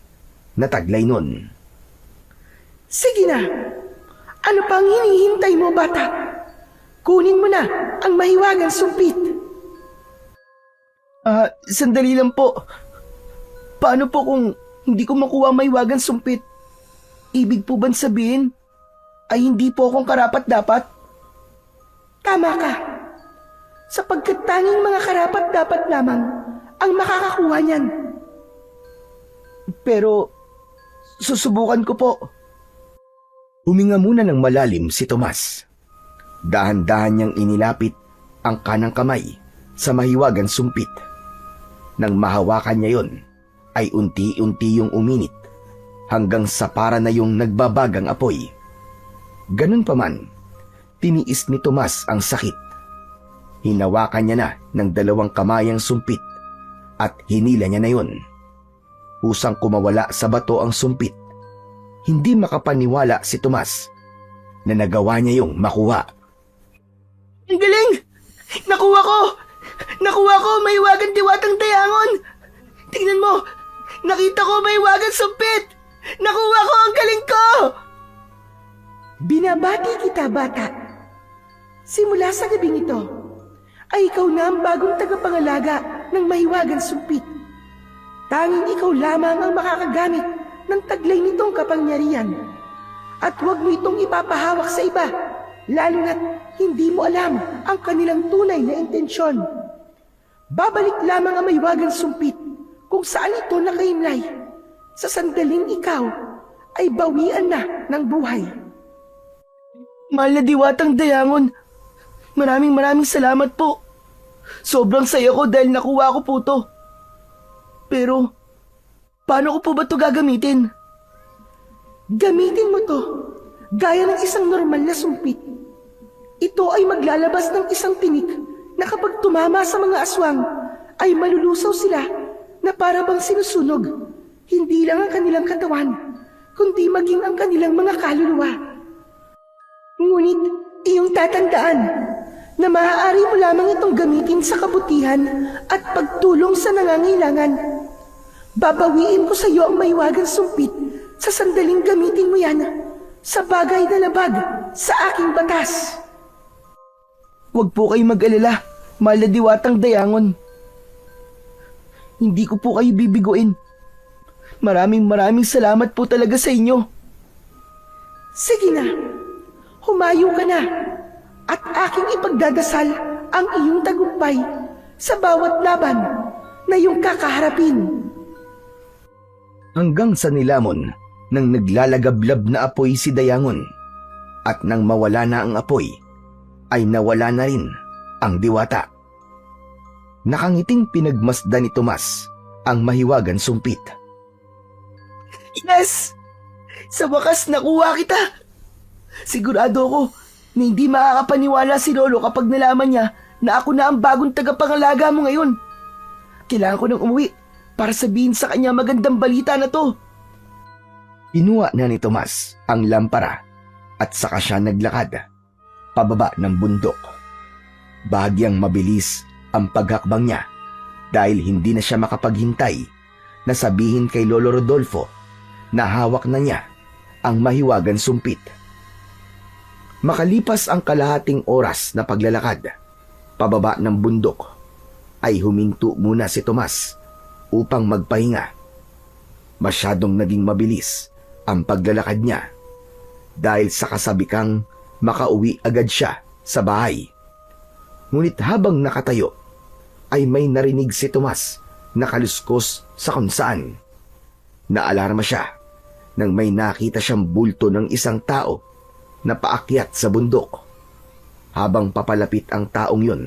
na taglay nun. Sige na! Ano pang hinihintay mo, bata? Kunin mo na ang mahiwagang sumpit. Sandali lang po. Paano po kung hindi ko makuha ang mahiwagang sumpit? Ibig po bang sabihin ay hindi po akong karapat-dapat? Tama ka. Sapagkat tanging mga karapat-dapat lamang ang makakakuha niyan. Pero susubukan ko po. Huminga muna ng malalim si Tomas. Dahan-dahan niyang inilapit ang kanang kamay sa mahiwagang sumpit. Nang mahawakan niya yon, ay unti-unti yung uminit hanggang sa para na yung nagbabagang apoy. Ganun pa man, tiniis ni Tomas ang sakit. Hinawakan niya na ng 2 kamay ang sumpit at hinila niya na yon. Usang kumawala sa bato ang sumpit. Hindi makapaniwala si Tomas na nagawa niya yung makuha. Ang galing! Nakuha ko! Nakuha ko! Mahiwagang diwatang Dayangon! Tingnan mo! Nakita ko mahiwagang sumpit! Nakuha ko! Ang galing ko! Binabati kita, bata. Simula sa gabing ito, ay ikaw na ang bagong tagapangalaga ng mahiwagang sumpit. Tanging ikaw lamang ang makakagamit ng taglay nitong kapangyarihan. At huwag mo itong ipapahawak sa iba, lalo na't hindi mo alam ang kanilang tunay na intensyon. Babalik lamang ang mahiwagang sumpit kung saan ito nakahimlay. Sa sandaling ikaw ay bawian na ng buhay. Mahal na diwatang Dayangon, maraming salamat po. Sobrang saya ko dahil nakuha ko po to. Pero, paano ko po ba ito gagamitin? Gamitin mo to, gaya ng isang normal na sumpit. Ito ay maglalabas ng isang tinik na kapag tumama sa mga aswang, ay malulusaw sila na para bang sinusunog. Hindi lang ang kanilang katawan, kundi maging ang kanilang mga kaluluwa. Ngunit, iyong tatandaan na maaari mo lamang itong gamitin sa kabutihan at pagtulong sa nangangailangan. Babawiin ko sa iyo ang mahiwagang sumpit sa sandaling gamitin mo yan sa bagay na labag sa aking batas. Huwag po kayo mag-alala, mahal na diwatang Dayangon. Hindi ko po kayo bibiguin. Maraming salamat po talaga sa inyo. Sige na, humayo ka na at aking ipagdadasal ang iyong tagumpay sa bawat laban na iyong kakaharapin. Hanggang sa nilamon nang naglalagablab na apoy si Dayangon, at nang mawala na ang apoy, ay nawala na rin ang diwata. Nakangiting pinagmasdan ni Tomas ang mahiwagang sumpit. Yes! Sa wakas nakuha kita! Sigurado ko na hindi makakapaniwala si Lolo kapag nalaman niya na ako na ang bagong tagapangalaga mo ngayon. Kailangan ko nang umuwi para sabihin sa kanya magandang balita na to. Inuwa na ni Tomas ang lampara at saka siya naglakad pababa ng bundok. Bahagyang mabilis ang paghakbang niya dahil hindi na siya makapaghintay na sabihin kay Lolo Rodolfo na hawak na niya ang mahiwagang sumpit. Makalipas ang kalahating oras na paglalakad pababa ng bundok, ay huminto muna si Tomas upang magpahinga. Masyadong naging mabilis ang paglalakad niya dahil sa kasabikang makauwi agad siya sa bahay. Ngunit habang nakatayo, ay may narinig si Tomas na kaluskos sa kung saan. Naalarma siya nang may nakita siyang bulto ng isang tao na paakyat sa bundok. Habang papalapit ang taong yun,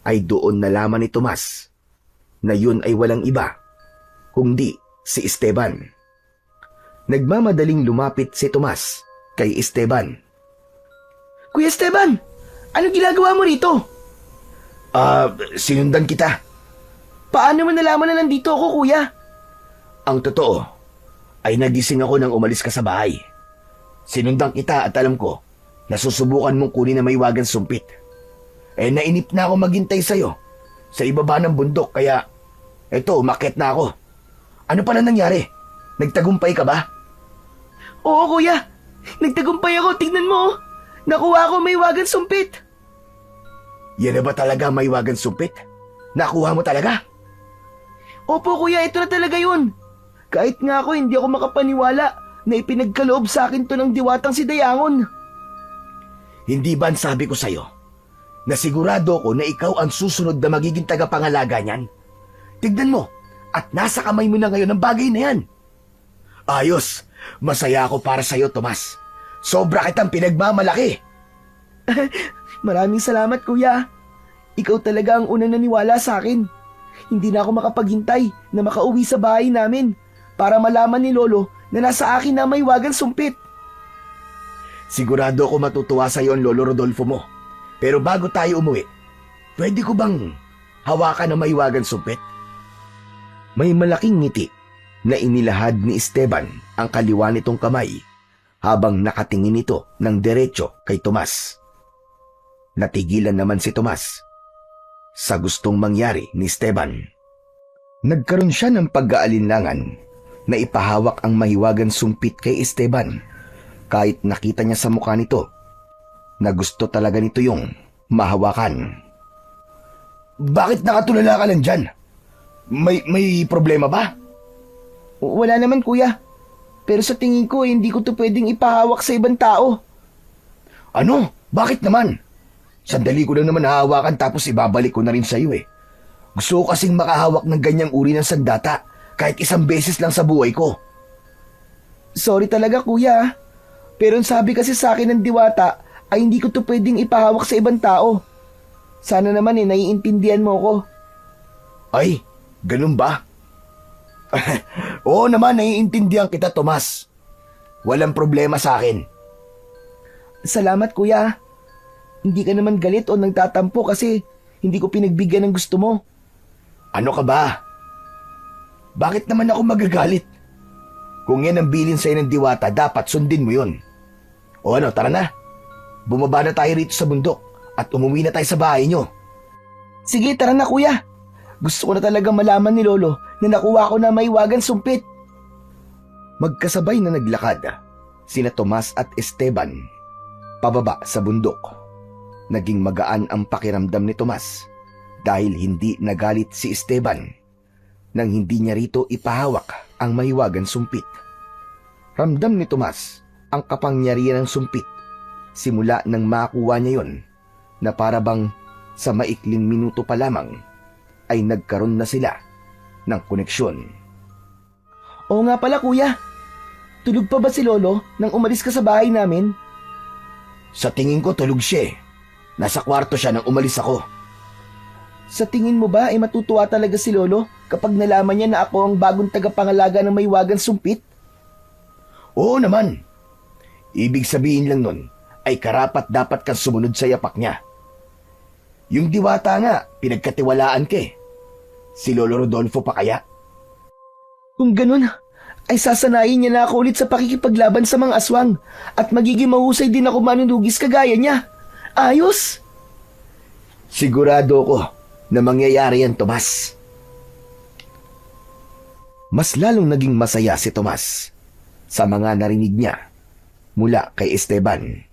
ay doon nalaman ni Tomas na yun ay walang iba kundi si Esteban. Nagmamadaling lumapit si Tomas kay Esteban. Kuya Esteban, anong ginagawa mo rito? Sinundan kita. Paano mo nalaman na nandito ako, kuya? Ang totoo ay nagising ako nang umalis ka sa bahay. Sinundan kita at alam ko na susubukan mong kunin na mahiwagang sumpit. Nainip na ako maghintay sa'yo sa ibaba ng bundok kaya eto, umakyat na ako. Ano pala nangyari? Nagtagumpay ka ba? Oo, kuya. Nagtagumpay ako, tignan mo. Nakuha ko mahiwagang sumpit. Yan na ba talaga mahiwagang sumpit? Nakuha mo talaga? Opo, kuya, ito na talaga yun. Kahit nga ako, hindi ako makapaniwala na ipinagkaloob sa akin to ng diwatang si Dayangon. Hindi ba sabi ko sa'yo na sigurado ko na ikaw ang susunod na magiging tagapangalaga niyan? Tignan mo, at nasa kamay mo na ngayon ang bagay na yan. Ayos, masaya ako para sa'yo, Tomas. Sobra kitang pinagmamalaki. Maraming salamat, kuya. Ikaw talaga ang unang naniwala sa akin. Hindi na ako makapaghintay na makauwi sa bahay namin para malaman ni Lolo na nasa akin na may wagang sumpit. Sigurado ako matutuwa sa iyo ang Lolo Rodolfo mo. Pero bago tayo umuwi, pwede ko bang hawakan ang mahiwagang sumpit? May malaking ngiti na inilahad ni Esteban ang kaliwa nitong kamay habang nakatingin ito ng diretso kay Tomas. Natigilan naman si Tomas sa gustong mangyari ni Esteban. Nagkaroon siya ng pag-aalinlangan na ipahawak ang mahiwagang sumpit kay Esteban kahit nakita niya sa mukha nito na gusto talaga nito yung mahawakan. Bakit nakatulala ka lang dyan? May problema ba? Wala naman, kuya. Pero sa tingin ko, hindi ko to pwedeng ipahawak sa ibang tao. Ano? Bakit naman? Sandali ko lang naman hahawakan tapos ibabalik ko na rin sa iyo eh. Gusto ko kasing makahawak ng ganyang uri ng sandata kahit isang beses lang sa buhay ko. Sorry talaga, kuya. Pero ang sabi kasi sa akin ng diwata ay hindi ko to pwedeng ipahawak sa ibang tao. Sana naman naiintindihan mo ko. Ay, ganun ba? Oo naman, naiintindihan kita, Tomas. Walang problema sa akin. Salamat, kuya. Hindi ka naman galit o nagtatampo kasi hindi ko pinagbigyan ng gusto mo. Ano ka ba? Bakit naman ako magagalit? Kung yan ang bilin sa'yo ng diwata, dapat sundin mo yun. O ano, tara na. Bumaba na tayo rito sa bundok at umuwi na tayo sa bahay nyo. Sige, tara na, kuya. Gusto ko na talaga malaman ni Lolo na nakuha ko na mahiwagang sumpit. Magkasabay na naglakad sina Tomas at Esteban pababa sa bundok. Naging magaan ang pakiramdam ni Tomas dahil hindi nagalit si Esteban nang hindi niya rito ipahawak ang mahiwagang sumpit. Ramdam ni Tomas ang kapangyarihan ng sumpit simula nang makuha niya yon na para bang sa maikling minuto pa lamang ay nagkaroon na sila ng koneksyon. Oo nga pala, kuya. Tulog pa ba si Lolo nang umalis ka sa bahay namin? Sa tingin ko tulog siya eh. Nasa kwarto siya nang umalis ako. Sa tingin mo ba ay matutuwa talaga si Lolo kapag nalaman niya na ako ang bagong tagapangalaga ng mahiwagang sumpit? Oo naman. Ibig sabihin lang nun ay karapat dapat kang sumunod sa yapak niya. Yung diwata nga, pinagkatiwalaan ka eh. Si Lolo Rodolfo pa kaya? Kung ganun, ay sasanayin niya na ako ulit sa pakikipaglaban sa mga aswang at magiging mahusay din ako manunugis kagaya niya. Ayos? Sigurado ko na mangyayari yan, Tomas. Mas lalong naging masaya si Tomas sa mga narinig niya mula kay Esteban.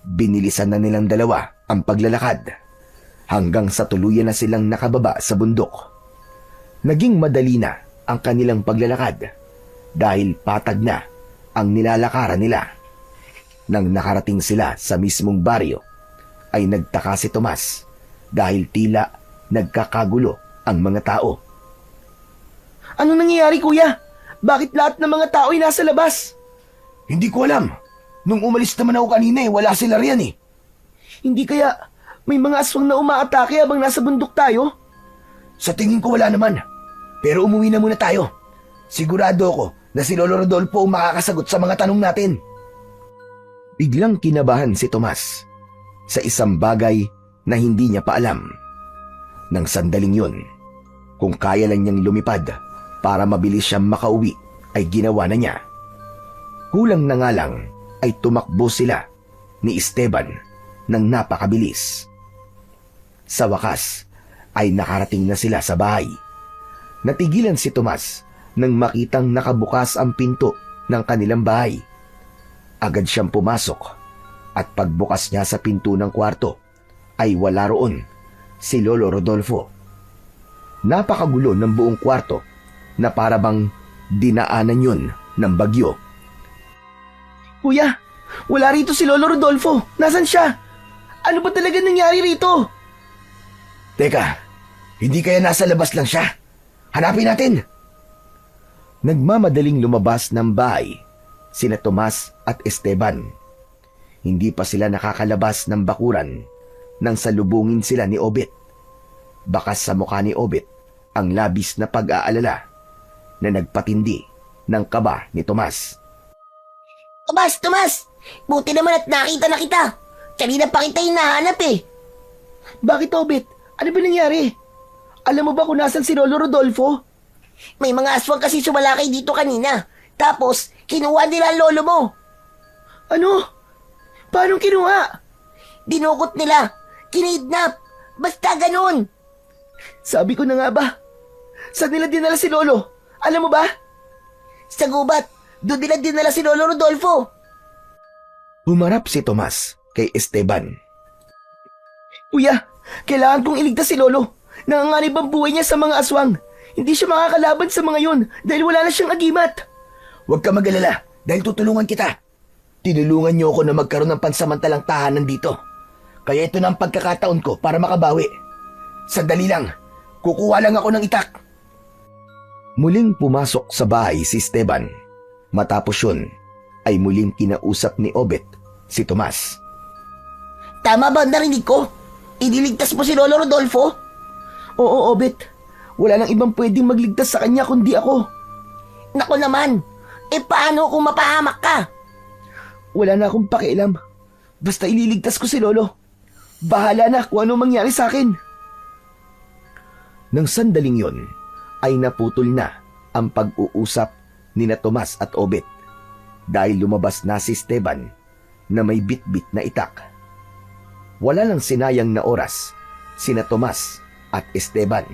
Binilisan na nilang dalawa ang paglalakad hanggang sa tuluyan na silang nakababa sa bundok. Naging madali na ang kanilang paglalakad dahil patag na ang nilalakaran nila. Nang nakarating sila sa mismong baryo, ay nagtaka si Tomas dahil tila nagkakagulo ang mga tao. Ano nangyayari, kuya? Bakit lahat ng mga tao ay nasa labas? Hindi ko alam. Nung umalis naman ako kanina wala sila riyan Hindi kaya may mga aswang na umaatake habang nasa bundok tayo? Sa tingin ko wala naman. Pero umuwi na muna tayo. Sigurado ako na si Lolo Rodolfo ang makakasagot sa mga tanong natin. Biglang kinabahan si Tomas sa isang bagay na hindi niya pa alam. Nang sandaling yun, kung kaya lang niyang lumipad para mabilis siyang makauwi, ay ginawa na niya. Kulang na nga lang ay tumakbo sila ni Esteban ng napakabilis. Sa wakas ay nakarating na sila sa bahay. Natigilan si Tomas nang makitang nakabukas ang pinto ng kanilang bahay. Agad siyang pumasok at pagbukas niya sa pinto ng kwarto ay wala roon si Lolo Rodolfo. Napakagulo ng buong kwarto na para bang dinaanan yun ng bagyo. Kuya, wala rito si Lolo Rodolfo. Nasaan siya? Ano ba talaga nangyari rito? Teka, hindi kaya nasa labas lang siya? Hanapin natin! Nagmamadaling lumabas ng bahay sina Tomas at Esteban. Hindi pa sila nakakalabas ng bakuran nang salubungin sila ni Obet. Bakas sa mukha ni Obet ang labis na pag-aalala na nagpatindi ng kaba ni Tomas. Tomas! Buti naman at nakita na kita. Kanina pa kita hinahanap eh. Bakit, Obet? Ano ba nangyari? Alam mo ba kung nasan si Lolo Rodolfo? May mga aswang kasi sumalakay dito kanina. Tapos, kinuha nila ang lolo mo. Ano? Paano kinuha? Dinukot nila. Kinidnap. Basta ganun. Sabi ko na nga ba? Saan nila dinala si Lolo? Alam mo ba? Sa gubat, doon nila dinala si Lolo Rodolfo. Humarap si Tomas kay Esteban. Kuya, kailangan kong iligtas si Lolo. Nanganganib ang buhay niya sa mga aswang. Hindi siya makakalaban sa mga yun dahil wala na siyang agimat. Huwag ka mag-alala dahil tutulungan kita. Tinulungan niyo ako na magkaroon ng pansamantalang tahanan dito. Kaya ito na ang pagkakataon ko para makabawi. Sandali lang, kukuha lang ako ng itak. Muling pumasok sa bahay si Esteban. Matapos yun, ay muling kinausap ni Obet si Tomas. Tama ba ang narinig ko? Iniligtas mo si Lolo Rodolfo? Oo, Obet. Wala nang ibang pwedeng magligtas sa kanya kundi ako. Nako naman, paano kung mapahamak ka? Wala na akong pakialam. Basta ililigtas ko si Lolo. Bahala na kung ano mangyari sa akin. Nang sandaling yon, ay naputol na ang pag-uusap ni na Tomas at Obet dahil lumabas na si Esteban na may bitbit na itak. Wala lang sinayang na oras sina Tomas at Esteban.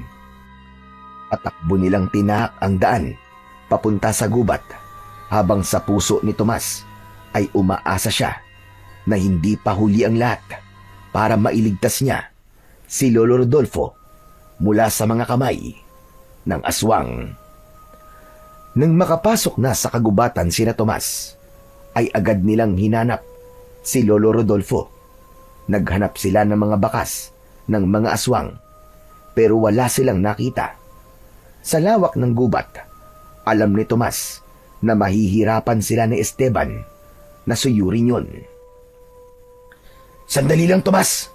Patakbo nilang tinahak ang daan papunta sa gubat habang sa puso ni Tomas ay umaasa siya na hindi pa huli ang lahat para mailigtas niya si Lolo Rodolfo mula sa mga kamay ng aswang. Nang makapasok na sa kagubatan sina Tomas, ay agad nilang hinanap si Lolo Rodolfo. Naghanap sila ng mga bakas ng mga aswang pero wala silang nakita. Sa lawak ng gubat, alam ni Tomas na mahihirapan sila ni Esteban na suyurin yun. Sandali lang, Tomas!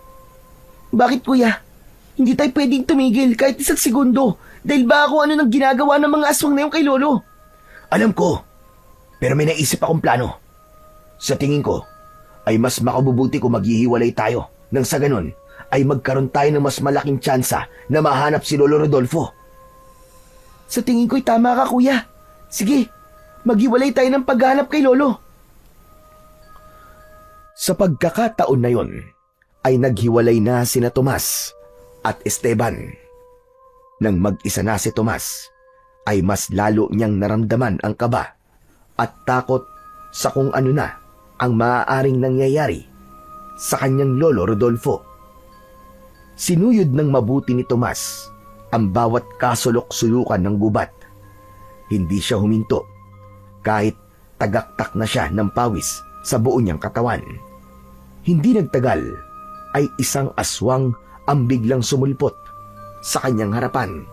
Bakit, kuya? Hindi tayo pwedeng tumigil kahit isang segundo dahil ba ako ano nang ginagawa ng mga aswang na yung kay Lolo? Alam ko, pero may naisip akong plano. Sa tingin ko, ay mas makabubuti kung maghihiwalay tayo nang sa ganun ay magkaroon tayo ng mas malaking tsansa na mahanap si Lolo Rodolfo. Sa tingin ko'y tama ka, kuya. Sige, maghiwalay tayo ng paghahanap kay Lolo. Sa pagkakataon na yon, ay naghiwalay na sina Tomas at Esteban. Nang mag-isa na si Tomas, ay mas lalo niyang naramdaman ang kaba at takot sa kung ano na ang maaaring nangyayari sa kanyang lolo Rodolfo. Sinuyod ng mabuti ni Tomas ang bawat kasulok-sulukan ng gubat. Hindi siya huminto kahit tagaktak na siya ng pawis sa buo niyang katawan. Hindi nagtagal ay isang aswang ang biglang sumulpot sa kanyang harapan.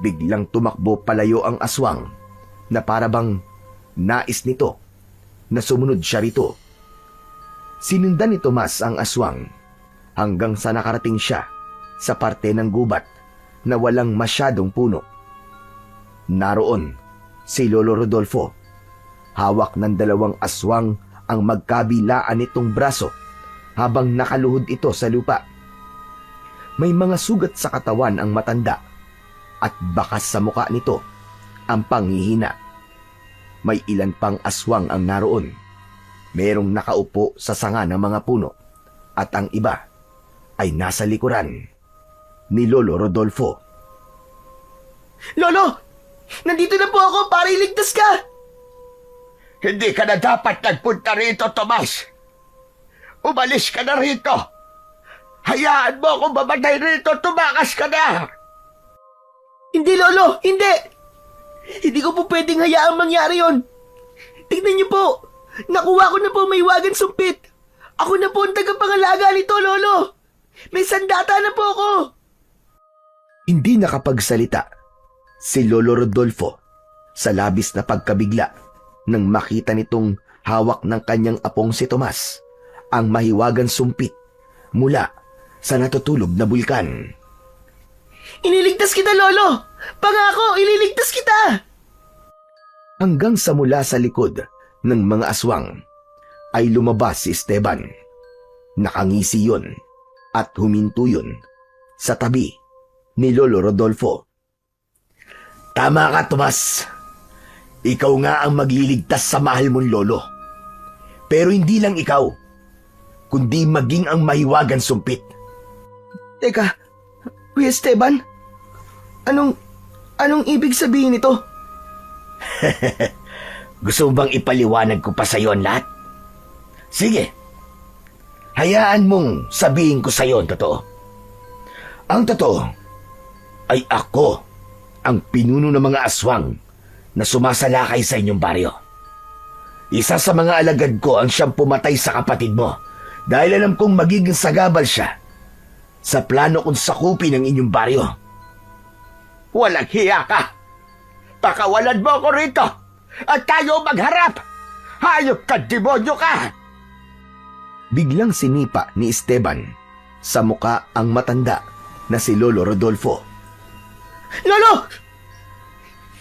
Biglang tumakbo palayo ang aswang na parabang nais nito na sumunod siya rito. Sinundan ni Tomas ang aswang hanggang sa nakarating siya sa parte ng gubat na walang masyadong puno. Naroon si Lolo Rodolfo. Hawak ng 2 aswang ang magkabilaan nitong braso habang nakaluhod ito sa lupa. May mga sugat sa katawan ang matanda at bakas sa muka nito ang panghihina. May ilan pang aswang ang naroon. Merong nakaupo sa sanga ng mga puno at ang iba ay nasa likuran ni Lolo Rodolfo. Lolo! Nandito na po ako para iligtas ka! Hindi ka na dapat nagpunta rito, Tomas. Umalis ka na rito. Hayaan mo akong mamatay rito, tumakas ka na. Hindi, Lolo! Hindi! Hindi ko po pwedeng hayaang mangyari yon. Tignan niyo po! Nakuha ko na po may wagan sumpit. Ako na po ang tagapangalaga nito, Lolo. May sandata na po ako. Hindi nakapagsalita si Lolo Rodolfo sa labis na pagkabigla nang makita nitong hawak ng kanyang apong si Tomas ang mahiwagang sumpit mula sa natutulog na bulkan. Ililigtas kita, Lolo! Pangako, ililigtas kita! Hanggang sa mula sa likod ng mga aswang ay lumabas si Esteban. Nakangisi yun at huminto yun sa tabi ni Lolo Rodolfo. Tama ka, Tomas. Ikaw nga ang magliligtas sa mahal mong lolo. Pero hindi lang ikaw, kundi maging ang mahiwagang sumpit. Teka, Kuya Esteban? Anong ibig sabihin nito? Gusto mo bang ipaliwanag ko pa sa iyo ang lahat? Sige. Hayaan mong sabihin ko sa iyo ang totoo. Ang totoo ay ako ang pinuno ng mga aswang na sumasalakay sa inyong baryo. Isa sa mga alagad ko ang siyang pumatay sa kapatid mo dahil alam kong magiging sagabal siya sa plano kong sakupin ang inyong baryo. Walang hiya ka! Pakawalan mo ako rito at tayo magharap! Hayop ka, demonyo ka! Biglang sinipa ni Esteban sa muka ang matanda na si Lolo Rodolfo. Lolo!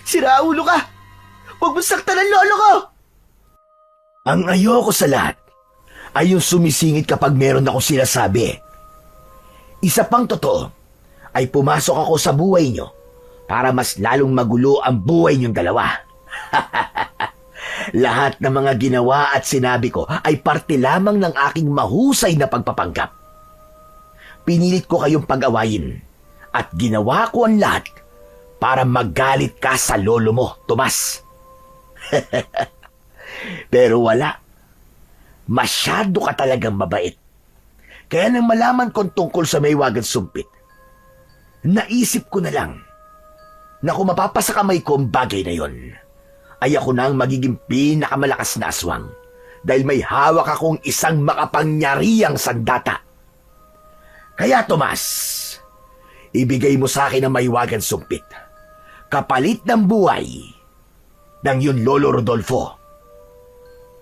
Siraulo ka! Huwag mo saktan ang lolo ko! Ang ayoko sa lahat ay yung sumisingit kapag meron akong sinasabi. Isa pang totoo ay pumasok ako sa buhay nyo para mas lalong magulo ang buhay nyong dalawa. Lahat ng mga ginawa at sinabi ko ay parte lamang ng aking mahusay na pagpapanggap. Pinilit ko kayong pag-awayin at ginawa ko ang lahat para magalit ka sa lolo mo, Tomas. Pero wala. Masyado ka talagang mabait. Kaya nang malaman kong tungkol sa maywagang sumpit, naisip ko na lang na kung mapapasa kamay ko ang bagay na yon, ay ako na ang magiging pinakamalakas na aswang dahil may hawak akong isang makapangyarihang sandata. Kaya Tomas, ibigay mo sa akin ang maywagang sumpit kapalit ng buhay ng yun Lolo Rodolfo.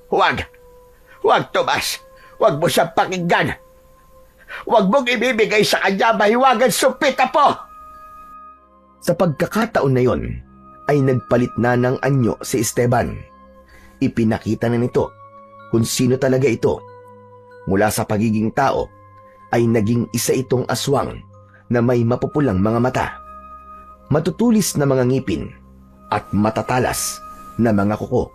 Huwag! Huwag, Tomas! Huwag mo siyang pakinggan! Huwag mong ibibigay sa kanya mahiwagang sumpit, apo! Sa pagkakataon na yon, ay nagpalit na ng anyo si Esteban. Ipinakita na nito kung sino talaga ito. Mula sa pagiging tao, ay naging isa itong aswang na may mapupulang mga mata, matutulis na mga ngipin, at matatalas na mga kuko.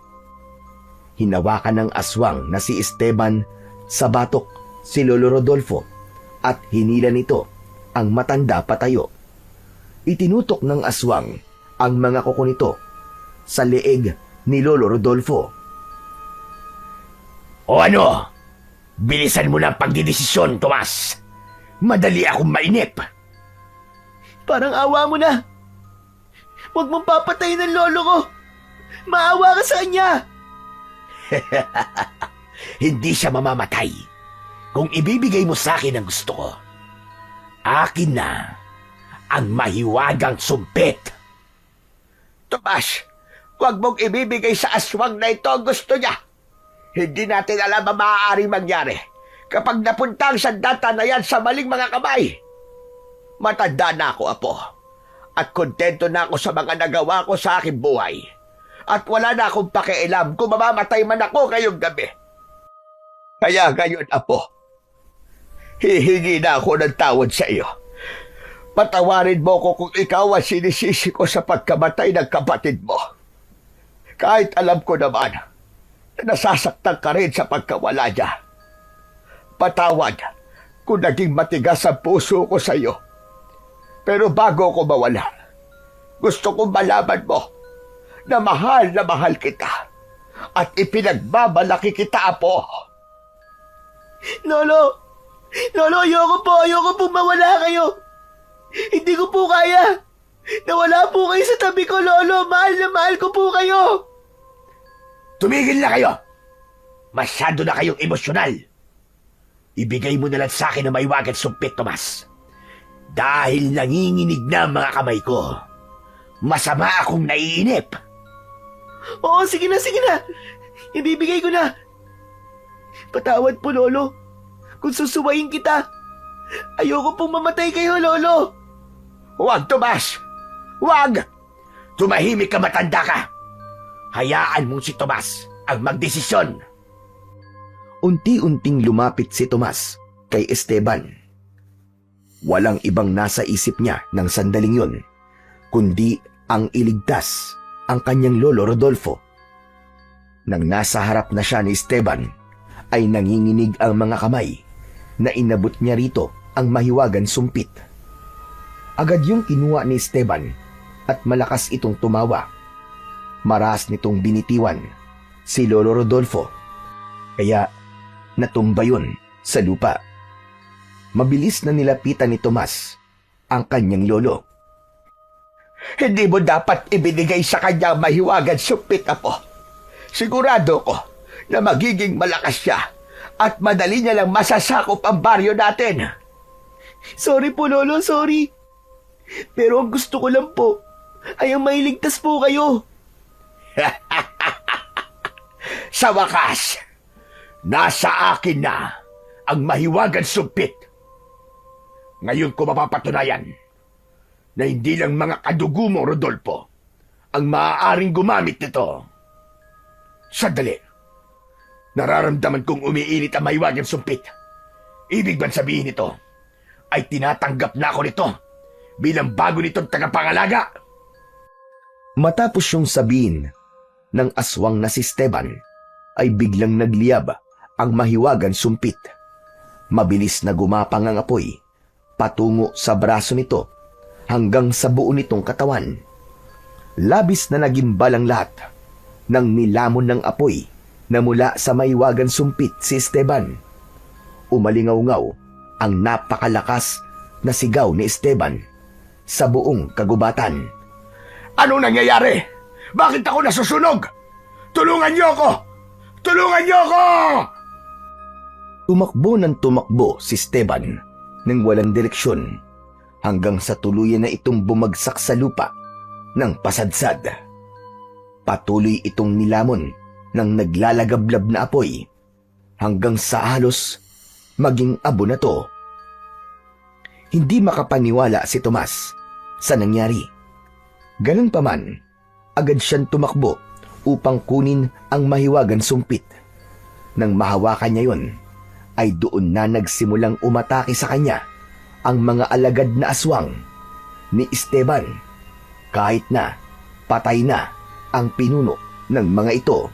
Hinawakan ng aswang na si Esteban sa batok si Lolo Rodolfo at hinila nito ang matanda patayo. Itinutok ng aswang ang mga kuko nito sa leeg ni Lolo Rodolfo. O ano? Bilisan mo na ang pagdidesisyon, Tomas. Madali akong mainip. Parang awa mo na. Huwag mong papatayin ang lolo ko. Maawa ka sa kanya. Hindi siya mamamatay kung ibibigay mo sa akin ang gusto ko. Akin na ang mahiwagang sumpit. Tomas, huwag mong ibibigay sa aswang na ito ang gusto niya. Hindi natin alam ang maaaring mangyari kapag napunta ang sandata na yan sa maling mga kamay. Matanda na ako, Apo, at kontento na ako sa mga nagawa ko sa aking buhay. At wala na akong pakialam kung mamamatay man ako ngayong gabi. Kaya ngayon, Apo, hihingi na ako ng tawad sa iyo. Patawarin mo ko kung ikaw ang sinisisi ko sa pagkamatay ng kapatid mo. Kahit alam ko naman na nasasaktan ka rin sa pagkawala niya. Patawad kung naging matigas ang puso ko sa iyo. Pero bago ko mawala, gusto kong malaman mo na mahal kita at ipinagbabalaki kita, Apo. Lolo! Lolo, ayoko po mawala kayo. Hindi ko po kaya. Nawala po kayo sa tabi ko, Lolo. Mahal na mahal ko po kayo. Tumigil na kayo! Masyado na kayong emosyonal. Ibigay mo na lang sa akin ang maiwagan sumpit, Tomas. Dahil nanginginig na ang mga kamay ko. Masama akong naiinip. Oo, sige na. Ibibigay ko na. Patawad po, Lolo. Kung susuwayin kita. Ayoko pong mamatay kayo, Lolo. Huwag, Tomas! Huwag! Tumahimik ka, matanda ka! Hayaan mong si Tomas ang magdesisyon. Unti-unting lumapit si Tomas kay Esteban. Walang ibang nasa isip niya ng sandaling yun, kundi ang iligtas ang kanyang lolo Rodolfo. Nang nasa harap na siya ni Esteban, ay nanginginig ang mga kamay na inabot niya rito ang mahiwagan sumpit. Agad yung kinuha ni Esteban at malakas itong tumawa. Maras nitong binitiwan si Lolo Rodolfo, kaya natumba yun sa lupa. Mabilis na nilapitan ni Tomas ang kanyang lolo. Hindi mo dapat ibinigay sa kanya ang mahiwagan sumpit, Apo. Sigurado ko na magiging malakas siya at madali niya lang masasakop ang baryo natin. Sorry po, Lolo, sorry. Pero ang gusto ko lang po ay ang mailigtas po kayo. Sa wakas, nasa akin na ang mahiwagan sumpit. Ngayon ko mapapatunayan na hindi lang mga kadugo mo, Rodolfo, ang maaaring gumamit nito. Sandali. Nararamdaman kong umiinit ang mahiwagang sumpit. Ibig bang sabihin nito ay tinatanggap na ako nito bilang bago nitong tagapangalaga? Matapos yung sabihin ng aswang na si Esteban, ay biglang nagliyab ang mahiwagan sumpit. Mabilis na gumapang ang apoy patungo sa braso nito hanggang sa buo nitong katawan. Labis na nagimbal ang lahat nang nilamon ng apoy na mula sa mahiwagan sumpit si Esteban. Umalingaw-ngaw ang napakalakas na sigaw ni Esteban sa buong kagubatan. Anong nangyayari? Bakit ako nasusunog? Tulungan niyo ako! Tulungan niyo ako! Tumakbo ng tumakbo si Esteban nang walang direksyon hanggang sa tuluyan na itong bumagsak sa lupa ng pasadsad. Patuloy itong nilamon ng naglalagablab na apoy hanggang sa halos maging abo na to. Hindi makapaniwala si Tomas sa nangyari. Ganun pa man, agad siyang tumakbo upang kunin ang mahiwagan sumpit. Nang mahawakan niya yon, ay doon na nagsimulang umatake sa kanya ang mga alagad na aswang ni Esteban, kahit na patay na ang pinuno ng mga ito.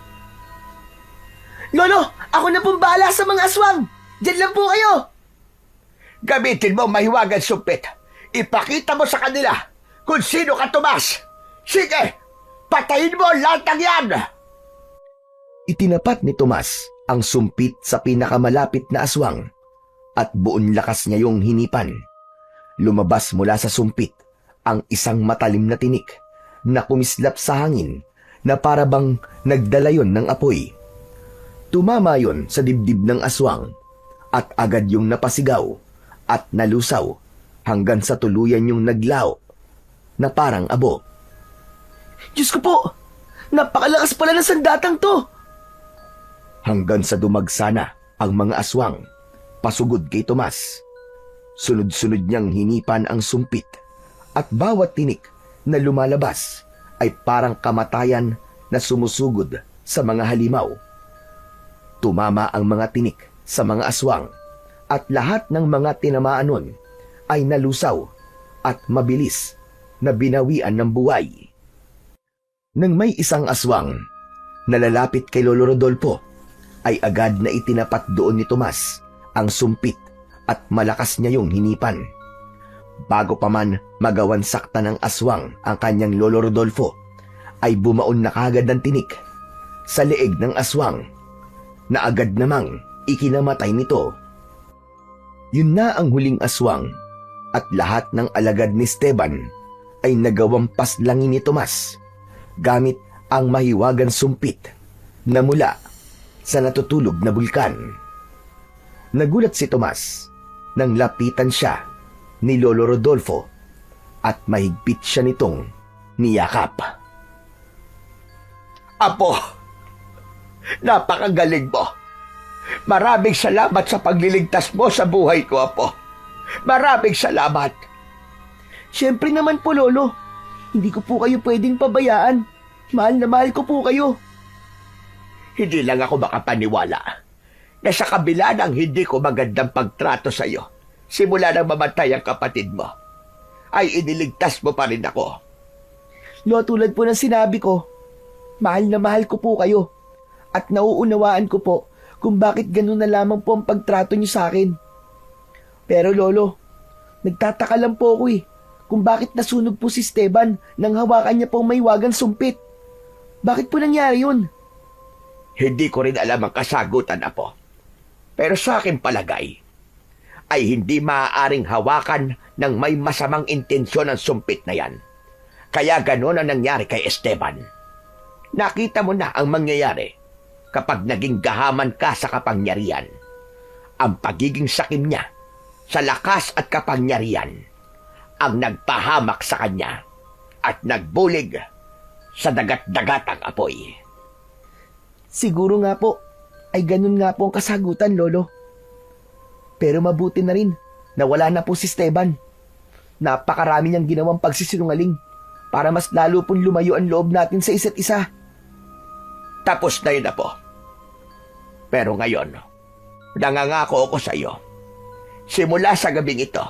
Lolo, ako na pong bahala sa mga aswang. Diyan lang po kayo. Gamitin mo ang mahiwagang sumpit. Ipakita mo sa kanila kung sino ka, Tomas. Sige, patayin mo ang lahat ng yan. Itinapat ni Tomas ang sumpit sa pinakamalapit na aswang at buong lakas niya yung hinipan. Lumabas mula sa sumpit ang isang matalim na tinik na kumislap sa hangin na para bang nagdala yon ng apoy. Tumama yon sa dibdib ng aswang at agad yung napasigaw at nalusaw hanggang sa tuluyan yung naglaw na parang abo. Diyos ko po, napakalakas pala ng sandatang to. Hanggang sa dumagsa na ang mga aswang pasugod kay Tomas. Sunod-sunod niyang hinipan ang sumpit at bawat tinik na lumalabas ay parang kamatayan na sumusugod sa mga halimaw. Tumama ang mga tinik sa mga aswang at lahat ng mga tinamaan nun ay nalusaw at mabilis na binawian ng buhay. Nang may isang aswang na lalapit kay Lolo Rodolfo, ay agad na itinapat doon ni Tomas ang sumpit at malakas niya yung hinipan. Bago pa man magawan sakta ng aswang ang kanyang Lolo Rodolfo, ay bumaon na kagad ng tinik sa leeg ng aswang na agad namang ikinamatay nito. Yun na ang huling aswang at lahat ng alagad ni Esteban ay nagawang paslangin ni Tomas gamit ang mahiwagang sumpit na mula sa natutulog na bulkan. Nagulat si Tomas nang lapitan siya ni Lolo Rodolfo at mahigpit siya nitong niyakap. Apo, napakagaling mo. Maraming salamat sa pagliligtas mo sa buhay ko, Apo. Maraming salamat. Siyempre naman po, Lolo. Hindi ko po kayo pwedeng pabayaan. Mahal na mahal ko po kayo. Hindi lang ako makapaniwala na sa kabila ng hindi ko magandang pagtrato sa iyo, simula nang mamatay ang kapatid mo, ay iniligtas mo pa rin ako. Lo, tulad po ng sinabi ko, mahal na mahal ko po kayo. At nauunawaan ko po kung bakit ganun na lamang po ang pagtrato niyo sa akin. Pero Lolo, nagtataka lang po ako kung bakit nasunog po si Esteban nang hawakan niya pong may wagang sumpit. Bakit po nangyari yun? Hindi ko rin alam ang kasagutan, Apo. Pero sa akin palagay, ay hindi maaaring hawakan ng may masamang intensyon ang sumpit na yan. Kaya gano'n ang nangyari kay Esteban. Nakita mo na ang mangyayari kapag naging gahaman ka sa kapangyarihan. Ang pagiging sakim niya sa lakas at kapangyarihan ang nagpahamak sa kanya at nagbulig sa dagat-dagatang apoy. Siguro nga po, ay ganun nga po ang kasagutan, Lolo. Pero mabuti na rin na wala na po si Esteban. Napakarami niyang ginawang pagsisinungaling para mas lalo pong lumayo ang loob natin sa isa't isa. Tapos na yun, Apo. Pero ngayon, nangangako ako sa iyo. Simula sa gabing ito,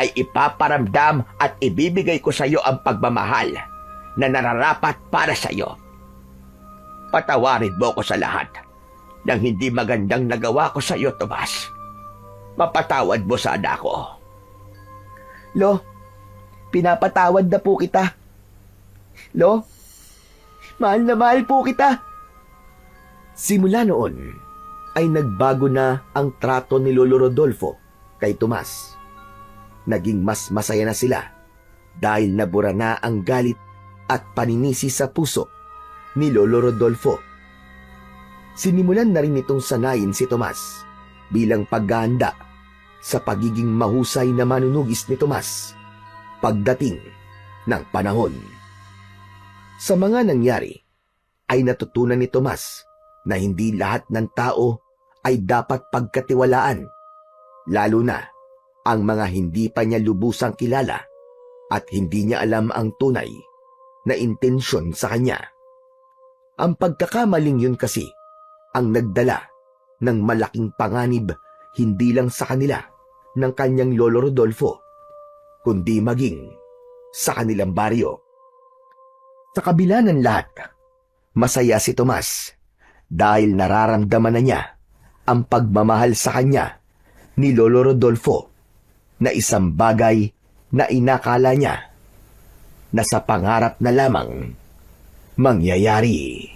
ay ipaparamdam at ibibigay ko sa iyo ang pagmamahal na nararapat para sa iyo. Patawarin mo ko sa lahat ng hindi magandang nagawa ko sa iyo, Tomas. Mapatawad mo sana ako. Lo, pinapatawad na po kita. Lo, mahal na mahal po kita. Simula noon, ay nagbago na ang trato ni Lolo Rodolfo kay Tomas. Naging mas masaya na sila dahil nabura na ang galit at paninisi sa puso ni Lolo Rodolfo. Sinimulan na rin itong sanayin si Tomas bilang paghahanda sa pagiging mahusay na manunugis ni Tomas pagdating ng panahon. Sa mga nangyari, ay natutunan ni Tomas na hindi lahat ng tao ay dapat pagkatiwalaan, lalo na ang mga hindi pa niya lubusang kilala at hindi niya alam ang tunay na intensyon sa kanya. Ang pagkakamaling yun kasi ang nagdala ng malaking panganib hindi lang sa kanila ng kanyang Lolo Rodolfo, kundi maging sa kanilang baryo. Sa kabila ng lahat, Masaya si Tomas dahil nararamdaman na niya ang pagmamahal sa kanya ni Lolo Rodolfo na isang bagay na inakala niya na sa pangarap na lamang mangyayari.